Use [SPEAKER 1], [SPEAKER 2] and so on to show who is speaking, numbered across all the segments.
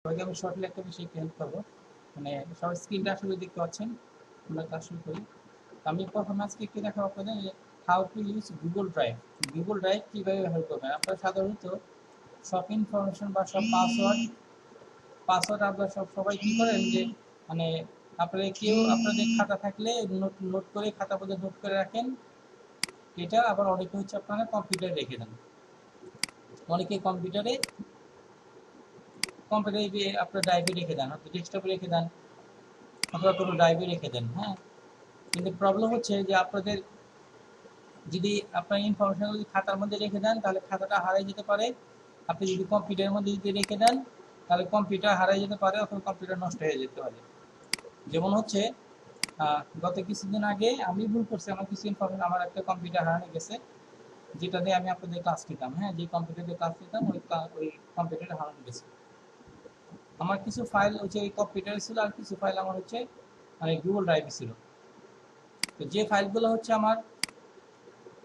[SPEAKER 1] সবাইকে আমি শর্টলি একটা বিষয় একটু হেল্প করবো। মানে সবাই স্ক্রিনটা আসলে দেখতে পাচ্ছেন, আমরা কাজ শুরু করি। আমি প্রথমে আজকে একটু দেখাবো আপনাদের যে how to use Google drive. Google drive কীভাবে ব্যবহার করবেন। আপনারা সাধারণত সব ইনফরমেশন বা সব পাসওয়ার্ড আপনারা সবাই কী করেন যে মানে আপনারা কেউ আপনাদের খাতা থাকলে নোট করে খাতার মধ্যে নোট করে রাখেন। এটা আবার অনেকে হচ্ছে আপনারা কম্পিউটারে রেখে দেন। অনেকে কম্পিউটারে আপনার ড্রাইভে রেখে দেন, হয়তো ডেস্কটপে রেখে দেন অথবা কোনো ড্রাইভে রেখে দেন। হ্যাঁ, কিন্তু প্রবলেম হচ্ছে যে আপনাদের যদি আপনার ইনফরমেশন যদি খাতার মধ্যে রেখে দেন তাহলে খাতাটা হারিয়ে যেতে পারে। আপনি যদি কম্পিউটারের মধ্যে যদি রেখে দেন তাহলে কম্পিউটার হারিয়ে যেতে পারে অথবা কম্পিউটার নষ্ট হয়ে যেতে পারে। যেমন হচ্ছে গত কিছুদিন আগে আমি ভুল করছি, আমার কিছু ইনফরমেশন, আমার একটা কম্পিউটার হারিয়ে গেছে যেটা দিয়ে আমি আপনাদের ক্লাস নিতাম। হ্যাঁ, যে কম্পিউটার দিয়ে ক্লাস নিতাম ওই কম্পিউটারে হারানো গেছে। আমার কিছু ফাইল হচ্ছে ওই কম্পিউটারে ছিল আর কিছু ফাইল আমার হচ্ছে মানে গুগল ড্রাইভে ছিল। তো যে ফাইলগুলো হচ্ছে আমার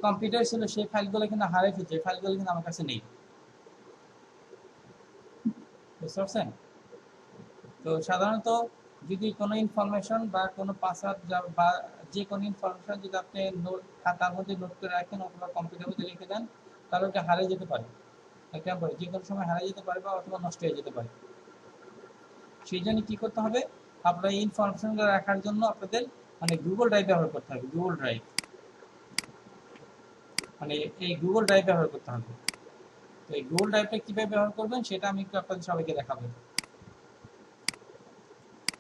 [SPEAKER 1] কম্পিউটার ছিল সেই ফাইলগুলো কিন্তু হারিয়ে ফেলছে, এই ফাইলগুলো কিন্তু আমার কাছে নেই। বুঝতে পারছেন? তো সাধারণত যদি কোনো ইনফরমেশন বা কোনো পাসওয়ার্ড বা যে কোনো ইনফরমেশন যদি আপনি খাতার মধ্যে নোট করে রাখেন অথবা কম্পিউটার মধ্যে রেখে দেন তাহলে ওটা হারিয়ে যেতে পারে। যে কোনো সময় হারিয়ে যেতে পারে বা অথবা নষ্ট হয়ে যেতে পারে। সেই জন্য কী করতে হবে, আপনার এই ইনফরমেশনগুলো রাখার জন্য আপনাদের মানে গুগল ড্রাইভ ব্যবহার করতে হবে। গুগল ড্রাইভ মানে এই গুগল ড্রাইভ ব্যবহার করতে হবে। তো এই গুগল ড্রাইভটা কীভাবে ব্যবহার করবেন সেটা আমি একটু আপনাদের সবাইকে দেখাবো।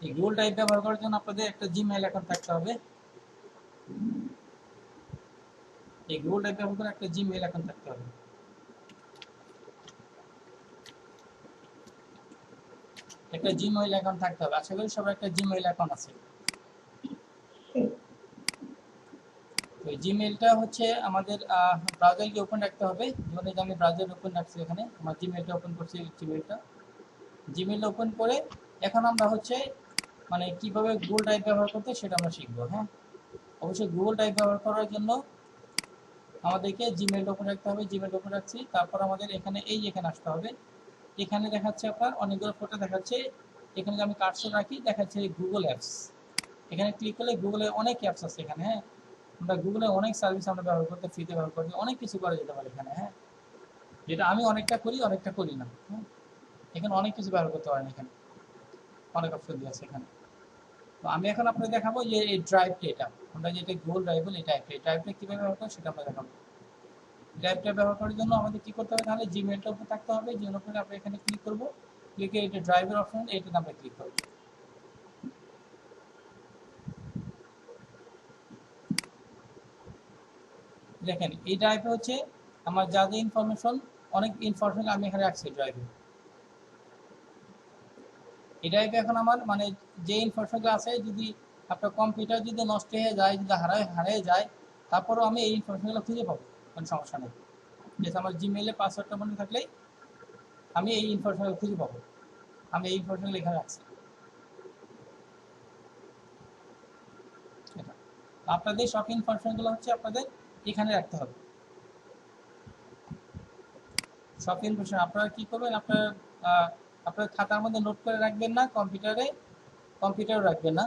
[SPEAKER 1] এই গুগল ড্রাইভ ব্যবহার করার জন্য আপনাদের একটা জিমেইল অ্যাকাউন্ট থাকতে হবে। এই গুগল ড্রাইভ ব্যবহার করে একটা জিমেইল অ্যাকাউন্ট থাকতে হবে। একটা জিমেইল অ্যাকাউন্ট থাকতে হবে। আশা করি সবার একটা জিমেইল অ্যাকাউন্ট আছে। ওই জিমেইলটা হচ্ছে আমাদের ব্রাউজারকে ওপেন রাখতে হবে। যেমন এই যে আমি ব্রাউজার ওপেন রাখছি, এখানে আমার জিমেইলটা ওপেন করছি। জিমেইলটা ওপেন করে এখন আমরা হচ্ছে মানে কিভাবে গুগল ড্রাইভ ব্যবহার করতে সেটা আমরা শিখবো। হ্যাঁ, অবশ্যই গুগল ড্রাইভ ব্যবহার করার জন্য আমাদেরকে জিমেইল ওপেন রাখতে হবে। জিমেইল ওপেন রাখছি, তারপর আমাদের এখানে এখানে আসতে হবে। এখানে দেখাচ্ছে আপনার অনেকগুলো ফটো দেখাচ্ছে। এখানে আমি কার্সর রাখি, দেখাচ্ছে গুগল অ্যাপস। এখানে ক্লিক করলে গুগলে অনেক অ্যাপস আছে এখানে। হ্যাঁ, আমরা গুগলে অনেক সার্ভিস আমরা ব্যবহার করতে, ফ্রিতে ব্যবহার করতে অনেক কিছু করা যেতে পারে এখানে। হ্যাঁ, যেটা আমি অনেকটা করি অনেকটা করি না। হ্যাঁ, এখানে অনেক কিছু ব্যবহার করতে পারেন, এখানে অনেক অপশন দিয়ে আছে এখানে। তো আমি এখন আপনাদের দেখাবো যে এই ড্রাইভটা, এটা আমরা যেটা গুগল ড্রাইভ বলি, এই ড্রাইভটা কীভাবে ব্যবহার করবো সেটা আমরা দেখাবো। ড্রাইভটা ব্যবহার করার জন্য আমাদের কী করতে হবে, তাহলে জিমেইলটা উপরে থাকতে হবে। জিমেইল উপরে আমরা এখানে ক্লিক করবো, ক্লিকে এটা ড্রাইভের অপশন, এটাতে আমরা ক্লিক করবো। দেখেন এই ড্রাইভে হচ্ছে আমার যা যা ইনফরমেশন, অনেক ইনফরমেশন আমি এখানে রাখছি ড্রাইভে। এই ড্রাইভে এখন আমার মানে যে ইনফরমেশনগুলো আছে, যদি আপনার কম্পিউটার যদি নষ্ট হয়ে যায়, যদি হারিয়ে যায়, তারপরেও আমি এই ইনফরমেশনগুলো খুঁজে পাবো, কোনো সমস্যা নেই। যেহেতু আমার জিমেইলে পাসওয়ার্ডটা মনে থাকলেই আমি এই ইনফরমেশনগুলো খুঁজে পাবো। আমি এই ইনফরমেশনগুলো এখানে রাখছি। এটা আপনাদের সব ইনফরমেশনগুলো হচ্ছে আপনাদের এখানে রাখতে হবে। সব ইনফরমেশন আপনারা কী করবেন, আপনার খাতার মধ্যে নোট করে রাখবেন না, কম্পিউটারে রাখবেন না,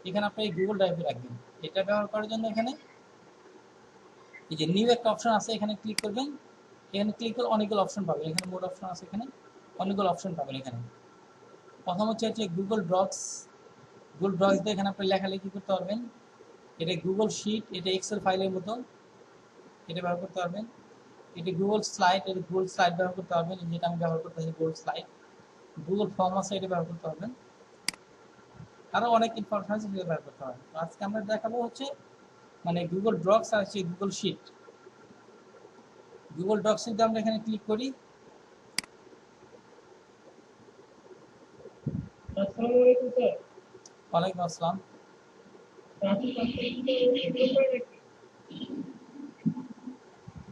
[SPEAKER 1] এখানে আপনি এই গুগল ড্রাইভে রাখবেন। এটা ব্যবহার করার জন্য এখানে এই যে নিউ একটা অপশন আছে, এখানে ক্লিক করবেন। এখানে ক্লিক করলে অনেকগুলো অপশন পাবেন। এখানে মোড অপশন আছে, এখানে অনেকগুলো অপশন পাবেন। এখানে প্রথম হচ্ছে গুগল ড্রক্স। গুগল ড্রক্স দিয়ে এখানে আপনি লেখালেখি করতে পারবেন। এটা গুগল শিট, এটা এক্সেল ফাইলের মতো, এটা ব্যবহার করতে পারবেন। এটা গুগল স্লাইড, এটা গুগল স্লাইড ব্যবহার করতে পারবেন, যেটা আমি ব্যবহার করতে পারি গুগল স্লাইড। গুগল ফর্ম আছে, এটা ব্যবহার করতে পারবেন। আরও অনেক ইনফরমেশন আছে, সেটা ব্যবহার করতে পারবেন। আজকে আমরা দেখাবো হচ্ছে মানে গুগল ড্রক্স আর হচ্ছে গুগল শিট। গুগল ডক্স যদি আমরা এখানে ক্লিক করি,
[SPEAKER 2] আসসালামু আলাইকুম স্যার।
[SPEAKER 1] ওয়ালাইকুম আসসালাম।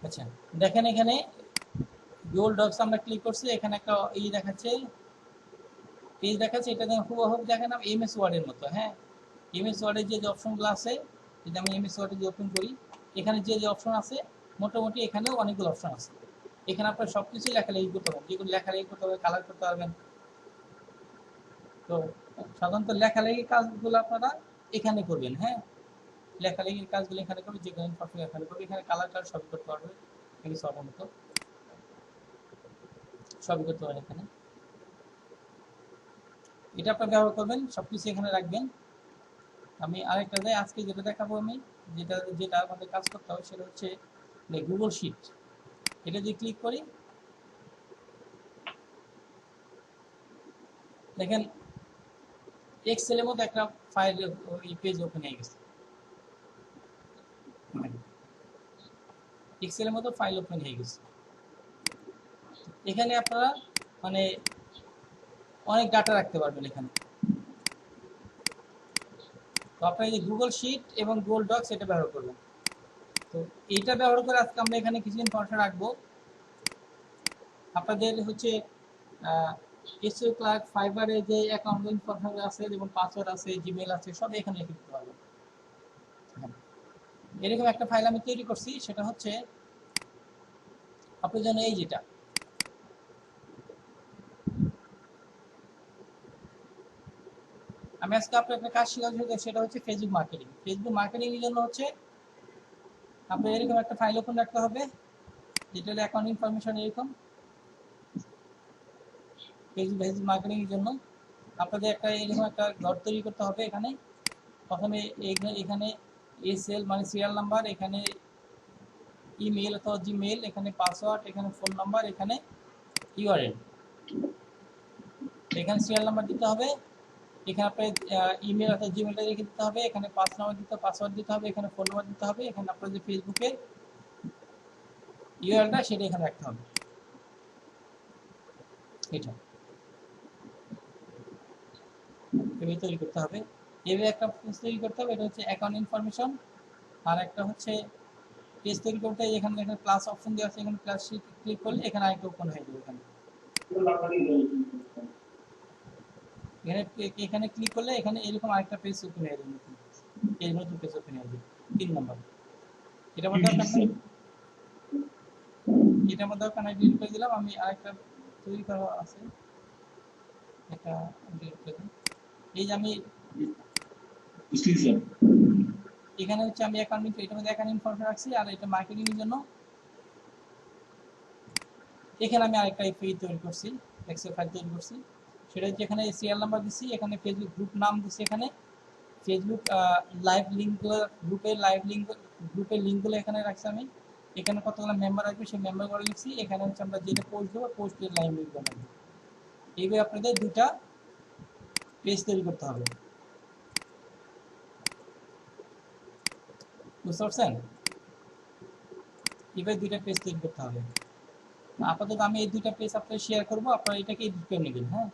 [SPEAKER 1] আচ্ছা, দেখেন এখানে গুগল ডক্স আমরা ক্লিক করছি, এখানে একটা দেখাচ্ছে, পেজ দেখাচ্ছে। এটা হুবহু দেখেন এমএস ওয়ার্ডের মতো। হ্যাঁ, এমএস ওয়ার্ডের যে অপশনগুলো আছে, যদি আমি এমএস ওয়ার্ডে যে ওপেন করি, এখানে যে অপশন আছে মোটামুটি এখানেও অনেকগুলো অপশন আছে। এখানে আপনার সব কিছুই লেখালেখি করতে পারবেন, যেগুলো লেখালেখি করতে হবে, কালার করতে পারবেন। তো সাধারণত লেখালেখির কাজগুলো আপনারা এখানে করবেন। হ্যাঁ, লেখালেখির কাজগুলো এখানে করবেন, যে কোনো ইনফরমেশন এখানে করবেন। এখানে কালার টালার সবই করতে পারবেন, এখানে সবার মতো সবই করতে পারেন এখানে। এটা আপনারা ব্যবহার করবেন, সবকিছু এখানে রাখবেন। আমি আরেকটা যাই, আজকে যেটা দেখাবো আমি, যেটা যেটা আমাদের কাজ করতে হবে সেটা হচ্ছে গুগল শিট। এটা যদি ক্লিক করি, দেখেন এক্সেলের মধ্যে একটা ফাইল পেজ ওপেন হয়ে গেছে। এক্সেলের মতো ফাইল ওপেন হয়ে গেছে। এখানে আপনারা মানে অনেক ডাটা রাখতে পারবেন এখানে। তো আপনারা এই যে গুগল শিট এবং গুগল ডক্স এটা ব্যবহার করবেন। তো এইটা ব্যবহার করে আজকে আমরা এখানে কিছু ইনফরমেশন রাখবো। আপনাদের হচ্ছে এসইও ক্লার্ক ফাইবারে যে অ্যাকাউন্ট ইনফরমেশন আছে, যেমন পাসওয়ার্ড আছে, জিমেল আছে, সব এখানে রেখে দিতে পারবেন। এরকম একটা ফাইল আমি তৈরি করছি, সেটা হচ্ছে আপনার জন্য এই যেটা আমি আজকে আপনার একটা কাজ শেখাচ্ছি, সেটা হচ্ছে ফেসবুক মার্কেটিং। ফেসবুক মার্কেটিং এর জন্য হচ্ছে আপনার এরকম একটা ফাইল ওপেন রাখতে হবে, যেটা হলো অ্যাকাউন্ট ইনফরমেশন। এরকম ফেসবুক মার্কেটিং এর জন্য আপনাদের একটা এরকম একটা ঘর তৈরি করতে হবে। এখানে প্রথমে এখানে এসএল মানে সিরিয়াল নাম্বার, এখানে ইমেল অথবা জিমেল, এখানে পাসওয়ার্ড, এখানে ফোন নাম্বার, এখানে ইউআরএল, এখানে সিরিয়াল নাম্বার দিতে হবে। এখানে আপনার ইমেল অথবা জিমেলটা রেখে দিতে হবে। এখানে পাসওয়ার্ড দিতে হবে, এখানে ফোন নাম্বার দিতে হবে। এখানে আপনার যে ফেসবুকের ইউআরএলটা সেটা এখানে রাখতে হবে। এটা এভাবে তৈরি করতে হবে। এভাবে একটা পেজ তৈরি করতে হবে। এটা হচ্ছে অ্যাকাউন্ট ইনফরমেশন। আর একটা হচ্ছে পেজ তৈরি করতে, এখানে দেখেন প্লাস অপশন দেওয়া আছে, এখানে প্লাস ক্লিক করলে এখানে আরেকটা ওপেন হয়ে যাবে। এখানে এখানে ক্লিক করলে এখানে এরকম আরেকটা পেজ ওপেন হয়ে যাবে, এই নতুন পেজ ওপেন হয়ে যাবে। 3 নম্বর এটা মধ্যে এটার মধ্যে আপনার ডিলিট করে দিলাম। আমি আরেকটা তৈরি করা আছে, এটা ডিলিট করে দিই। এই যে আমি এখানে হচ্ছে আমি অ্যাকাউন্ট, এটার মধ্যে অ্যাকাউন্ট ইনফরমেশন রাখছি, আর এটা মার্কেটিং এর জন্য এখানে আমি আরেকটা পেজ তৈরি করছি, এক্সেল ফাইল তৈরি করছি। সেটা হচ্ছে এখানে সিরিয়াল নাম্বার দিছি, এখানে ফেসবুক গ্রুপ নাম দিছি, এখানে ফেসবুক লাইভ লিঙ্কগুলো, গ্রুপের লিঙ্কগুলো এখানে রাখছি আমি। এখানে কতগুলো মেম্বার আসবে সেই মেম্বারগুলো লিখছি। এখানে হচ্ছে আমরা যেটা পোস্ট দেবো, পোস্টের লাইভ লিঙ্কগুলো রাখবো। এইভাবে আপনাদের দুটা পেজ তৈরি করতে হবে, বুঝতে পারছেন? এইভাবে দুইটা পেজ তৈরি করতে হবে। আপাতত আমি এই দুইটা পেজ আপনাদের শেয়ার করবো, আপনারা এটাকে এডিট করে নেবেন। হ্যাঁ,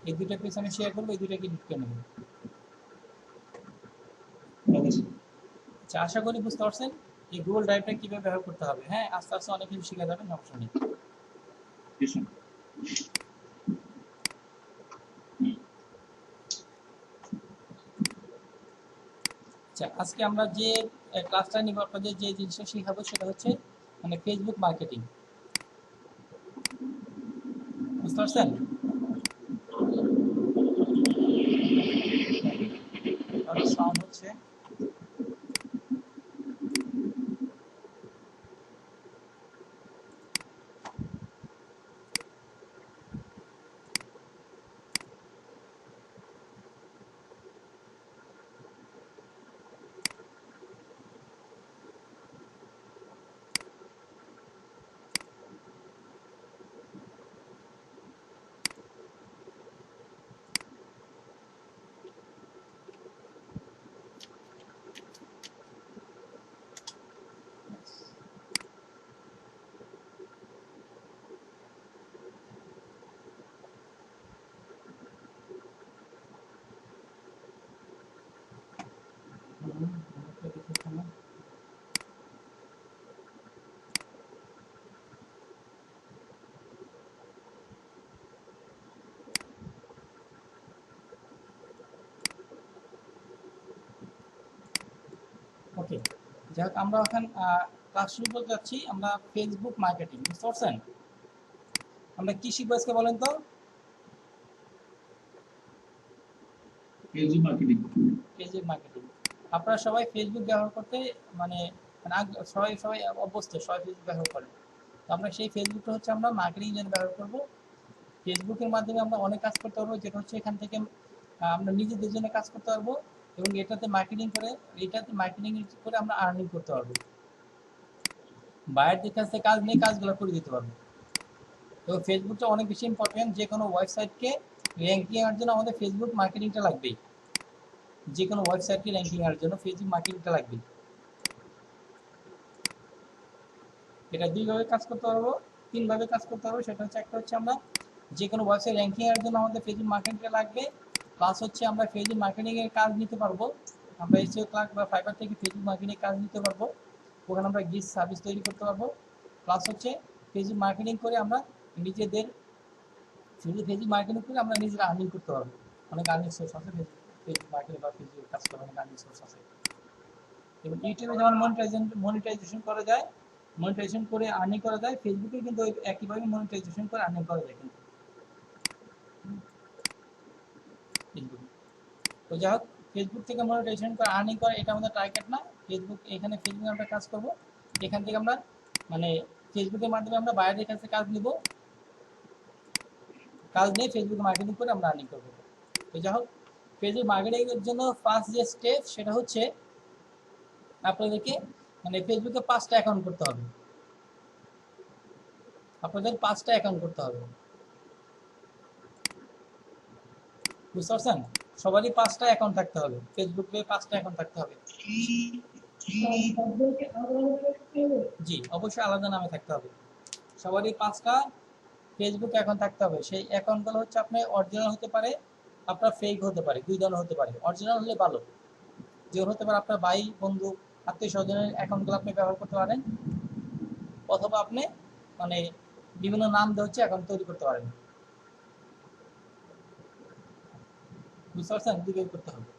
[SPEAKER 1] এই দুইটা পেজ আমি শেয়ার করবো, এই দুইটাকে এডিট করে নেবেন। আচ্ছা, আশা করি বুঝতে পারছেন এই গুগল ড্রাইভটা কিভাবে ব্যবহার করতে হবে। হ্যাঁ, আস্তে আস্তে অনেক কিছু শিখে যাবেন, সমস্যা নেই। আচ্ছা, আজকে আমরা যে ক্লাসটা নিব, আপনাদের যে জিনিসটা শেখাবো সেটা হচ্ছে মানে ফেসবুক মার্কেটিং, বুঝতে পারছেন? সাউন্ড হচ্ছে ওকে। যাই হোক, আমরা এখন ক্লাস শুরু করতে যাচ্ছি। আমরা ফেসবুক মার্কেটিং, বুঝতে পারছেন? আমরা কি শিখবো আজকে বলেন তো?
[SPEAKER 3] Facebook marketing.
[SPEAKER 1] Facebook marketing. আপনারা সবাই ফেসবুক ব্যবহার করতে মানে মানে সবাই সবাই অভ্যস্ত, সবাই ফেসবুক ব্যবহার করে। তো আমরা সেই ফেসবুকটা হচ্ছে আমরা মার্কেটিং জন্য ব্যবহার করব। ফেসবুকের মাধ্যমে আমরা অনেক কাজ করতে পারবো, যেটা হচ্ছে এখান থেকে আমরা নিজেদের জন্য কাজ করতে পারবো এবং এটাতে মার্কেটিং করে আমরা আর্নিং করতে পারবো। বায়ারদের কাছ থেকে কাজ নিয়ে কাজগুলো করে দিতে পারবো। তো ফেসবুকটা অনেক বেশি ইম্পর্টেন্ট। যে কোনো ওয়েবসাইটকে র্যাঙ্কিং এর জন্য আমাদের ফেসবুক মার্কেটিংটা লাগবেই। যে কোনো ওয়েবসাইটকে র্যাঙ্কিং এর জন্য ফেসবুক মার্কেটিংটা লাগবেই। এটা দুইভাবে কাজ করতে পারবো, তিনভাবে কাজ করতে পারবো। সেটা হচ্ছে একটা হচ্ছে আমরা যে কোনো ওয়েবসাইট র্যাঙ্কিং এর জন্য আমাদের ফেসবুক মার্কেটিংটা লাগবে, প্লাস হচ্ছে আমরা ফেসবুক মার্কেটিং এর কাজ নিতে পারবো। আমরা এসইও ক্লার্ক বা ফাইবার থেকে ফেসবুক মার্কেটিং এর কাজ নিতে পারবো, ওখানে আমরা গিজ সার্ভিস তৈরি করতে পারবো। প্লাস হচ্ছে ফেসবুক মার্কেটিং করে আমরা নিজেদের শুধু ফেসবুক মার্কেটিং করে আমরা নিজেরা আর্নিং করতে পারবো। অনেক আর্নিং সোর্স আছে ফেসবুক মার্কেটিং বা ফেসবুক কাজ করে, অনেক আর্নিং সোর্স আছে। এবং ইউটিউবে যেমন মনিটাইজেশন করা যায়, মনিটাইজেশন করে আর্নিং করা যায়, ফেসবুকে কিন্তু ওই একইভাবে মনিটাইজেশন করে আর্নিং করা যায় কিন্তু ফেসবুকে। তো যাই হোক, ফেসবুক থেকে মনিটাইজেশন করে আর্নিং করা এটা আমাদের টার্গেট না। এখানে ফেসবুকে আমরা কাজ করব, এখান থেকে আমরা মানে ফেসবুকের মাধ্যমে আমরা বাইরের কাছে কাজ নিব, কাজ নিয়ে ফেসবুক মার্কেটিং করে আমরা আর্নিং করবো। তো যাই হোক, ফেসবুক মার্কেটিং এর জন্য ফার্স্ট যে স্টেপ সেটা হচ্ছে আপনাদেরকে মানে ফেসবুকে 5টা অ্যাকাউন্ট করতে হবে। আপনাদের 5টা অ্যাকাউন্ট করতে হবে, বুঝতে পারছেন? সবারই 5টা অ্যাকাউন্ট থাকতে হবে, ফেসবুকে 5টা অ্যাকাউন্ট থাকতে হবে। জি, অবশ্যই আলাদা নামে থাকতে হবে। সবারই 5টা ফেসবুক অ্যাকাউন্ট থাকতে হবে। সেই অ্যাকাউন্টগুলো হচ্ছে আপনার অরিজিনাল হতে পারে, আপনার ফেক হতে পারে, দুই ধরনের হতে পারে। অরিজিনাল হলে ভালো, যে হতে পারে আপনার ভাই বন্ধু আত্মীয় স্বজনের অ্যাকাউন্টগুলো আপনি ব্যবহার করতে পারেন, অথবা আপনি মানে বিভিন্ন নাম দিয়ে হচ্ছে অ্যাকাউন্ট তৈরি করতে পারেন। বুঝতে পারছেন? দুটোই করতে হবে।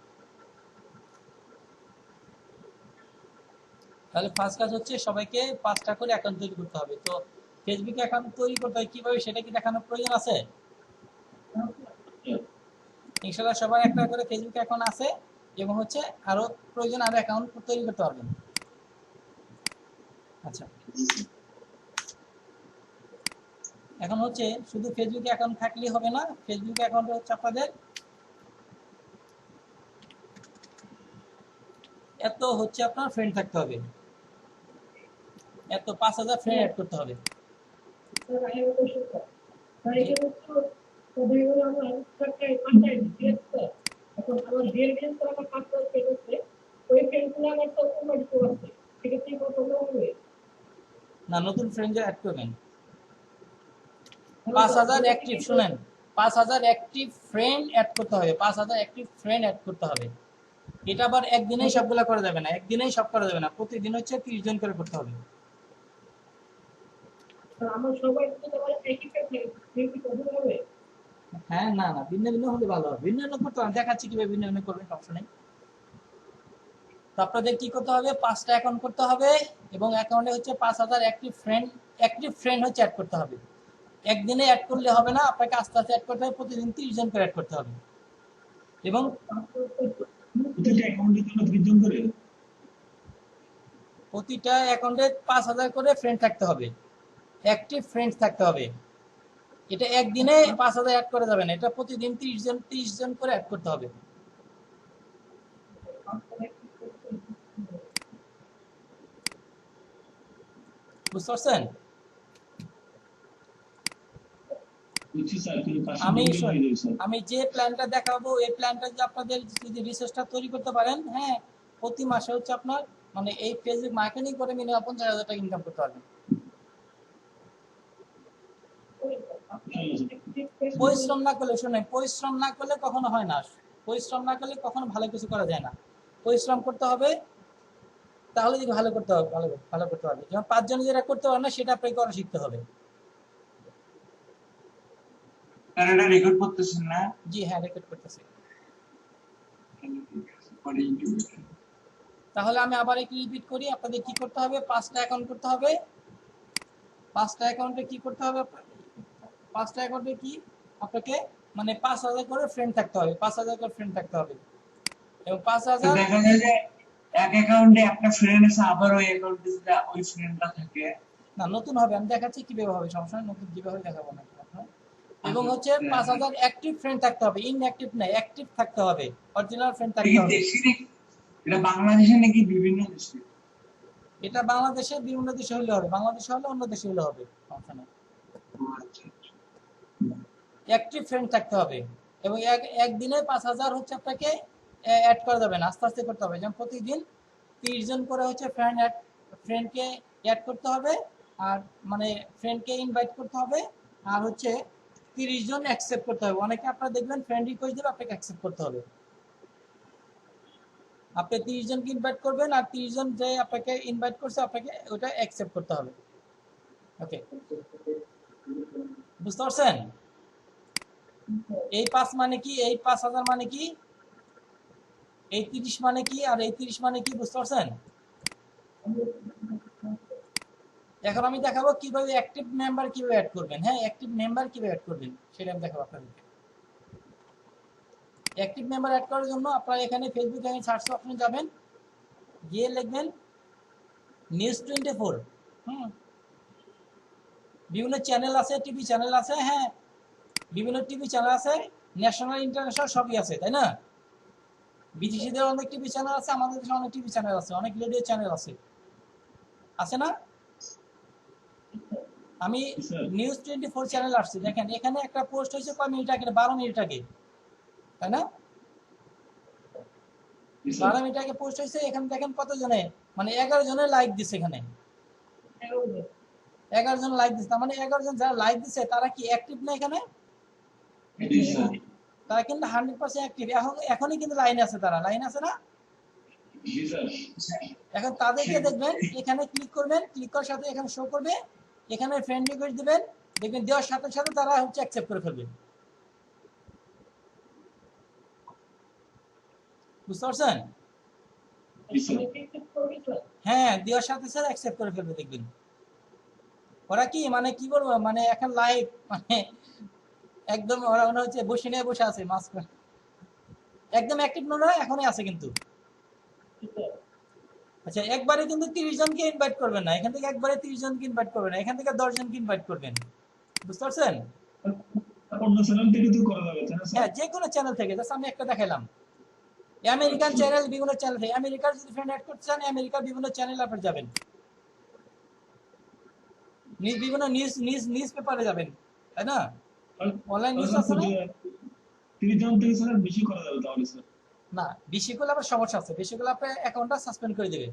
[SPEAKER 1] তাহলে ফার্স্ট কাজ হচ্ছে সবাইকে 5টা করে অ্যাকাউন্ট তৈরি করতে হবে। তো ফেসবুকে অ্যাকাউন্ট তৈরি করতে হয় কিভাবে সেটা কি দেখানোর প্রয়োজন আছে? ইনশাআল্লাহ সবার একটা করে ফেসবুক অ্যাকাউন্ট আছে এবং হচ্ছে আরো প্রয়োজন আরো অ্যাকাউন্ট তৈরি করতে পারবেন। আচ্ছা, এখন হচ্ছে শুধু ফেসবুক অ্যাকাউন্ট থাকলেই হবে না। ফেসবুক অ্যাকাউন্টে হচ্ছে আপনাদের এত হচ্ছে আপনার ফ্রেন্ড থাকতে হবে, এত 5,000 ফ্রেন্ড অ্যাড করতে হবে। না, নতুন ফ্রেন্ড অ্যাড করবেন। 5,000 অ্যাক্টিভ, শুনেন, 5,000 অ্যাক্টিভ ফ্রেন্ড অ্যাড করতে হবে, 5,000 অ্যাক্টিভ ফ্রেন্ড অ্যাড করতে হবে। এটা আবার একদিনেই সবগুলা করা যাবে না, একদিনেই সব করা যাবে না, প্রতিদিন হচ্ছে 30 জন করে করতে হবে। হ্যাঁ, না না, ভিন্ন ভিন্ন হলে ভালো হবে। ভিন্ন ভিন্ন করতে হবে, দেখাচ্ছি কিভাবে ভিন্ন ভিন্ন করবেন, সমস্যা নেই। তো আপনাদের কি করতে হবে? 5টা অ্যাকাউন্ট করতে হবে এবং অ্যাকাউন্টে হচ্ছে 5,000 অ্যাক্টিভ ফ্রেন্ড হচ্ছে অ্যাড করতে হবে। একদিনে অ্যাড করলে হবে না, আপনাকে আস্তে আস্তে অ্যাড করতে হবে, প্রতিদিন 30 জন করে অ্যাড করতে হবে। এবং প্রতিটা অ্যাকাউন্টে 5,000 করে ফ্রেন্ড থাকতে হবে, অ্যাক্টিভ ফ্রেন্ডস থাকতে হবে। এটা একদিনে 5,000 অ্যাড করা যাবে না, এটা প্রতিদিন 30 জন করে অ্যাড করতে হবে। বুঝতে পারছেন? আমি যে প্ল্যানটা দেখাবো এই প্ল্যানটা যে আপনাদের যদি রিসোর্সটা তৈরি করতে পারেন, হ্যাঁ, প্রতি মাসে হচ্ছে আপনার মানে এই ফেসবুক মার্কেটিং করে মিনিমাম 50,000 টাকা ইনকাম করতে পারবেন। পরিশ্রম না করলে, শুনে, পরিশ্রম না করলে কখনো হয় না, পরিশ্রম না করলে কখনো ভালো কিছু করা যায় না। পরিশ্রম করতে হবে, তাহলে যদি ভালো করতে হবে, ভালো করতে পারবে। যেমন 5 জন যেটা করতে পারে না সেটা আপনাকে করা শিখতে হবে।
[SPEAKER 3] এটা রেকর্ড করতেছেন না?
[SPEAKER 1] জি হ্যাঁ, রেকর্ড করতেছি। তাহলে আমি আবার একটু রিপিট করি, আপনাদের কি করতে হবে? 5টা অ্যাকাউন্ট করতে হবে। 5টা অ্যাকাউন্টে কি করতে হবে? 5টা অ্যাকাউন্টে কি আপনাকে মানে 5,000 করে ফ্রেন্ড থাকতে হবে, 5,000 করে ফ্রেন্ড থাকতে হবে এবং
[SPEAKER 3] তো
[SPEAKER 1] 5,000।
[SPEAKER 3] দেখা যায় যে এক অ্যাকাউন্টে একটা ফ্রেন্ড আছে, আবার ওই অ্যাকাউন্টে যদি ওই ফ্রেন্ডটা থাকে।
[SPEAKER 1] না, নতুন হবে, আমি দেখাচ্ছি কিভাবে হবে, সমস্যা নেই, নতুন কিভাবে দেখাবো না আপনার। এবং
[SPEAKER 3] আচ্ছা,
[SPEAKER 1] হচ্ছে 5,000 অ্যাক্টিভ ফ্রেন্ড থাকতে হবে, ইনঅ্যাক্টিভ না, অ্যাক্টিভ থাকতে হবে, অরিজিনাল ফ্রেন্ড
[SPEAKER 3] এটা
[SPEAKER 1] থাকতে
[SPEAKER 3] কি
[SPEAKER 1] হবে।
[SPEAKER 3] দেশি নাকি, এটা বাংলাদেশে নাকি বিভিন্ন দেশে?
[SPEAKER 1] এটা বাংলাদেশে বিভিন্ন দেশে হলে হবে, বাংলাদেশে হলে অন্য দেশে হলে হবে, সমস্যা নেই।
[SPEAKER 3] ও আচ্ছা আচ্ছা।
[SPEAKER 1] অ্যাক্টিভ ফ্রেন্ড থাকতে হবে এবং একদিনে 5,000 হচ্ছে আপনাকে অ্যাড করা যাবে না, আস্তে আস্তে করতে হবে। যেমন প্রতিদিন 30 জন করে হচ্ছে ফ্রেন্ডকে অ্যাড করতে হবে, আর মানে ফ্রেন্ডকে ইনভাইট করতে হবে, আর হচ্ছে 30 জন অ্যাকসেপ্ট করতে হবে। অনেকে আপনারা দেখবেন ফ্রেন্ড রিকোয়েস্ট দেবে, আপনাকে অ্যাকসেপ্ট করতে হবে। আপনি 30 জনকে ইনভাইট করবেন, আর 30 জন যে আপনাকে ইনভাইট করছে আপনাকে ওটা অ্যাকসেপ্ট করতে হবে। ওকে, বুঝতে পারছেন? এই 5 মানে কি, এই 5,000 মানে কি, এই 30 মানে কি, আর এই 30 মানে কি, বুঝতে পারছেন? এখন আমি দেখাবো কিভাবে অ্যাক্টিভ মেম্বার কিভাবে অ্যাড করবেন। হ্যাঁ, অ্যাক্টিভ মেম্বার কিভাবে অ্যাড করবেন সেটা আমি দেখাবো আপনাদেরকে। অ্যাক্টিভ মেম্বার অ্যাড করার জন্য আপনারা এখানে ফেসবুক এখানে সার্চ অপশনে যাবেন, গিয়ে লিখবেন নিউজ 24। বিভিন্ন চ্যানেল আছে, টিভি চ্যানেল আছে, হ্যাঁ বিভিন্ন টিভি চ্যানেল আছে, ন্যাশনাল ইন্টারন্যাশনাল সবই আছে, তাই না? বিদেশিদের অনেক টিভি চ্যানেল আছে, আমাদের দেশে অনেক টিভি চ্যানেল আছে, অনেক রেডিও চ্যানেল আছে, আছে না? আমি নিউজ 24 চ্যানেল আসছি, দেখেন এখানে একটা পোস্ট হয়েছে কয় মিনিট আগে, 12 মিনিট আগে, তাই না? 12 মিনিট আগে পোস্ট হয়েছে, এখানে দেখেন কত জনে, মানে 11 জনের লাইক দিছে, এখানে 11 জন লাইক দিছে, তার মানে 11 জন যারা লাইক দিছে তারা কি অ্যাক্টিভ না এখানে?
[SPEAKER 3] জি স্যার।
[SPEAKER 1] তারা কিন্তু 100% অ্যাক্টিভ, এখনই কিন্তু লাইনে আছে, তারা লাইন আছে না?
[SPEAKER 3] জি স্যার।
[SPEAKER 1] এখন তাদেরকে দেখবেন, এখানে ক্লিক করবেন, ক্লিক করার সাথে এখানে শো করবে, এখানে ফ্রেন্ড রিকোয়েস্ট দিবেন, দেখবেন দেওয়ার সাথে সাথে তারা হচ্ছে অ্যাকসেপ্ট করে ফেলবে। বুঝতে পারছেন? হ্যাঁ, দেওয়ার সাথে সাথে অ্যাকসেপ্ট করে ফেলবে, দেখবেন ওরা কি মানে কি বলবো, মানে এখন লাইভ, মানে একদম ওরা মনে হচ্ছে বসে নিয়ে বসে আছে মাস্ক, একদম অ্যাক্টিভ নয়, এখনই আছে কিন্তু। আচ্ছা, একবারে কিন্তু 30 জনকে ইনভাইট করবেন না, এখান থেকে একবারে 30 জনকে ইনভাইট করবেন না, এখান থেকে 10 জনকে ইনভাইট করবেন। বুঝতে পারছেন?
[SPEAKER 2] অন্য চ্যানেল থেকে তো করা যাবে, তাই না স্যার?
[SPEAKER 1] হ্যাঁ, যে কোনো চ্যানেল থেকে, জাস্ট আমি একটা দেখাইলাম। আমেরিকান চ্যানেল, বিভিন্ন চ্যানেল থেকে, আমেরিকার যদি ফ্রেন্ড অ্যাড করতে চান, আমেরিকার বিভিন্ন চ্যানেল আপনার যাবেন, বিভিন্ন নিউজ পেপারে যাবেন, তাই না? অনলাইন নিউজ আছে না?
[SPEAKER 2] 30 জন থেকে স্যার বেশি করা যাবে তাহলে স্যার?
[SPEAKER 1] না, বেশি করলে আবার সমস্যা আছে, বেশি করলে আপনার অ্যাকাউন্টটা সাসপেন্ড করে দেবে।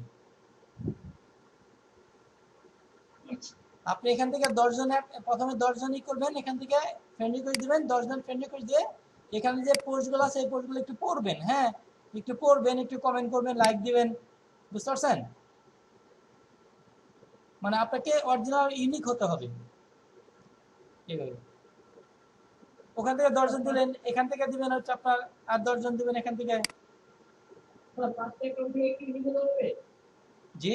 [SPEAKER 2] আচ্ছা।
[SPEAKER 1] আপনি এখান থেকে 10 জন প্রথমে 10 জনই করবেন, এখান থেকে ফ্রেন্ড রিকোয়েস্ট দিবেন, 10 জন ফ্রেন্ড রিকোয়েস্ট দিয়ে এখানে যে পোস্টগুলো আছে এই পোস্টগুলো একটু পড়বেন, হ্যাঁ একটু পড়বেন, একটু কমেন্ট করবেন, লাইক দিবেন। বুঝতে পারছেন? মানে আপনাকে অরিজিনাল ইউনিক হতে হবে এইভাবে। ওখান থেকে 10 জন দিলেন, এখান থেকে দিবেন হচ্ছে আপনার আর 10 জন দিবেন এখান থেকে।
[SPEAKER 2] স্যার 5টা অ্যাকাউন্ট থেকে কি ইউনিক হতে হবে?
[SPEAKER 1] জি,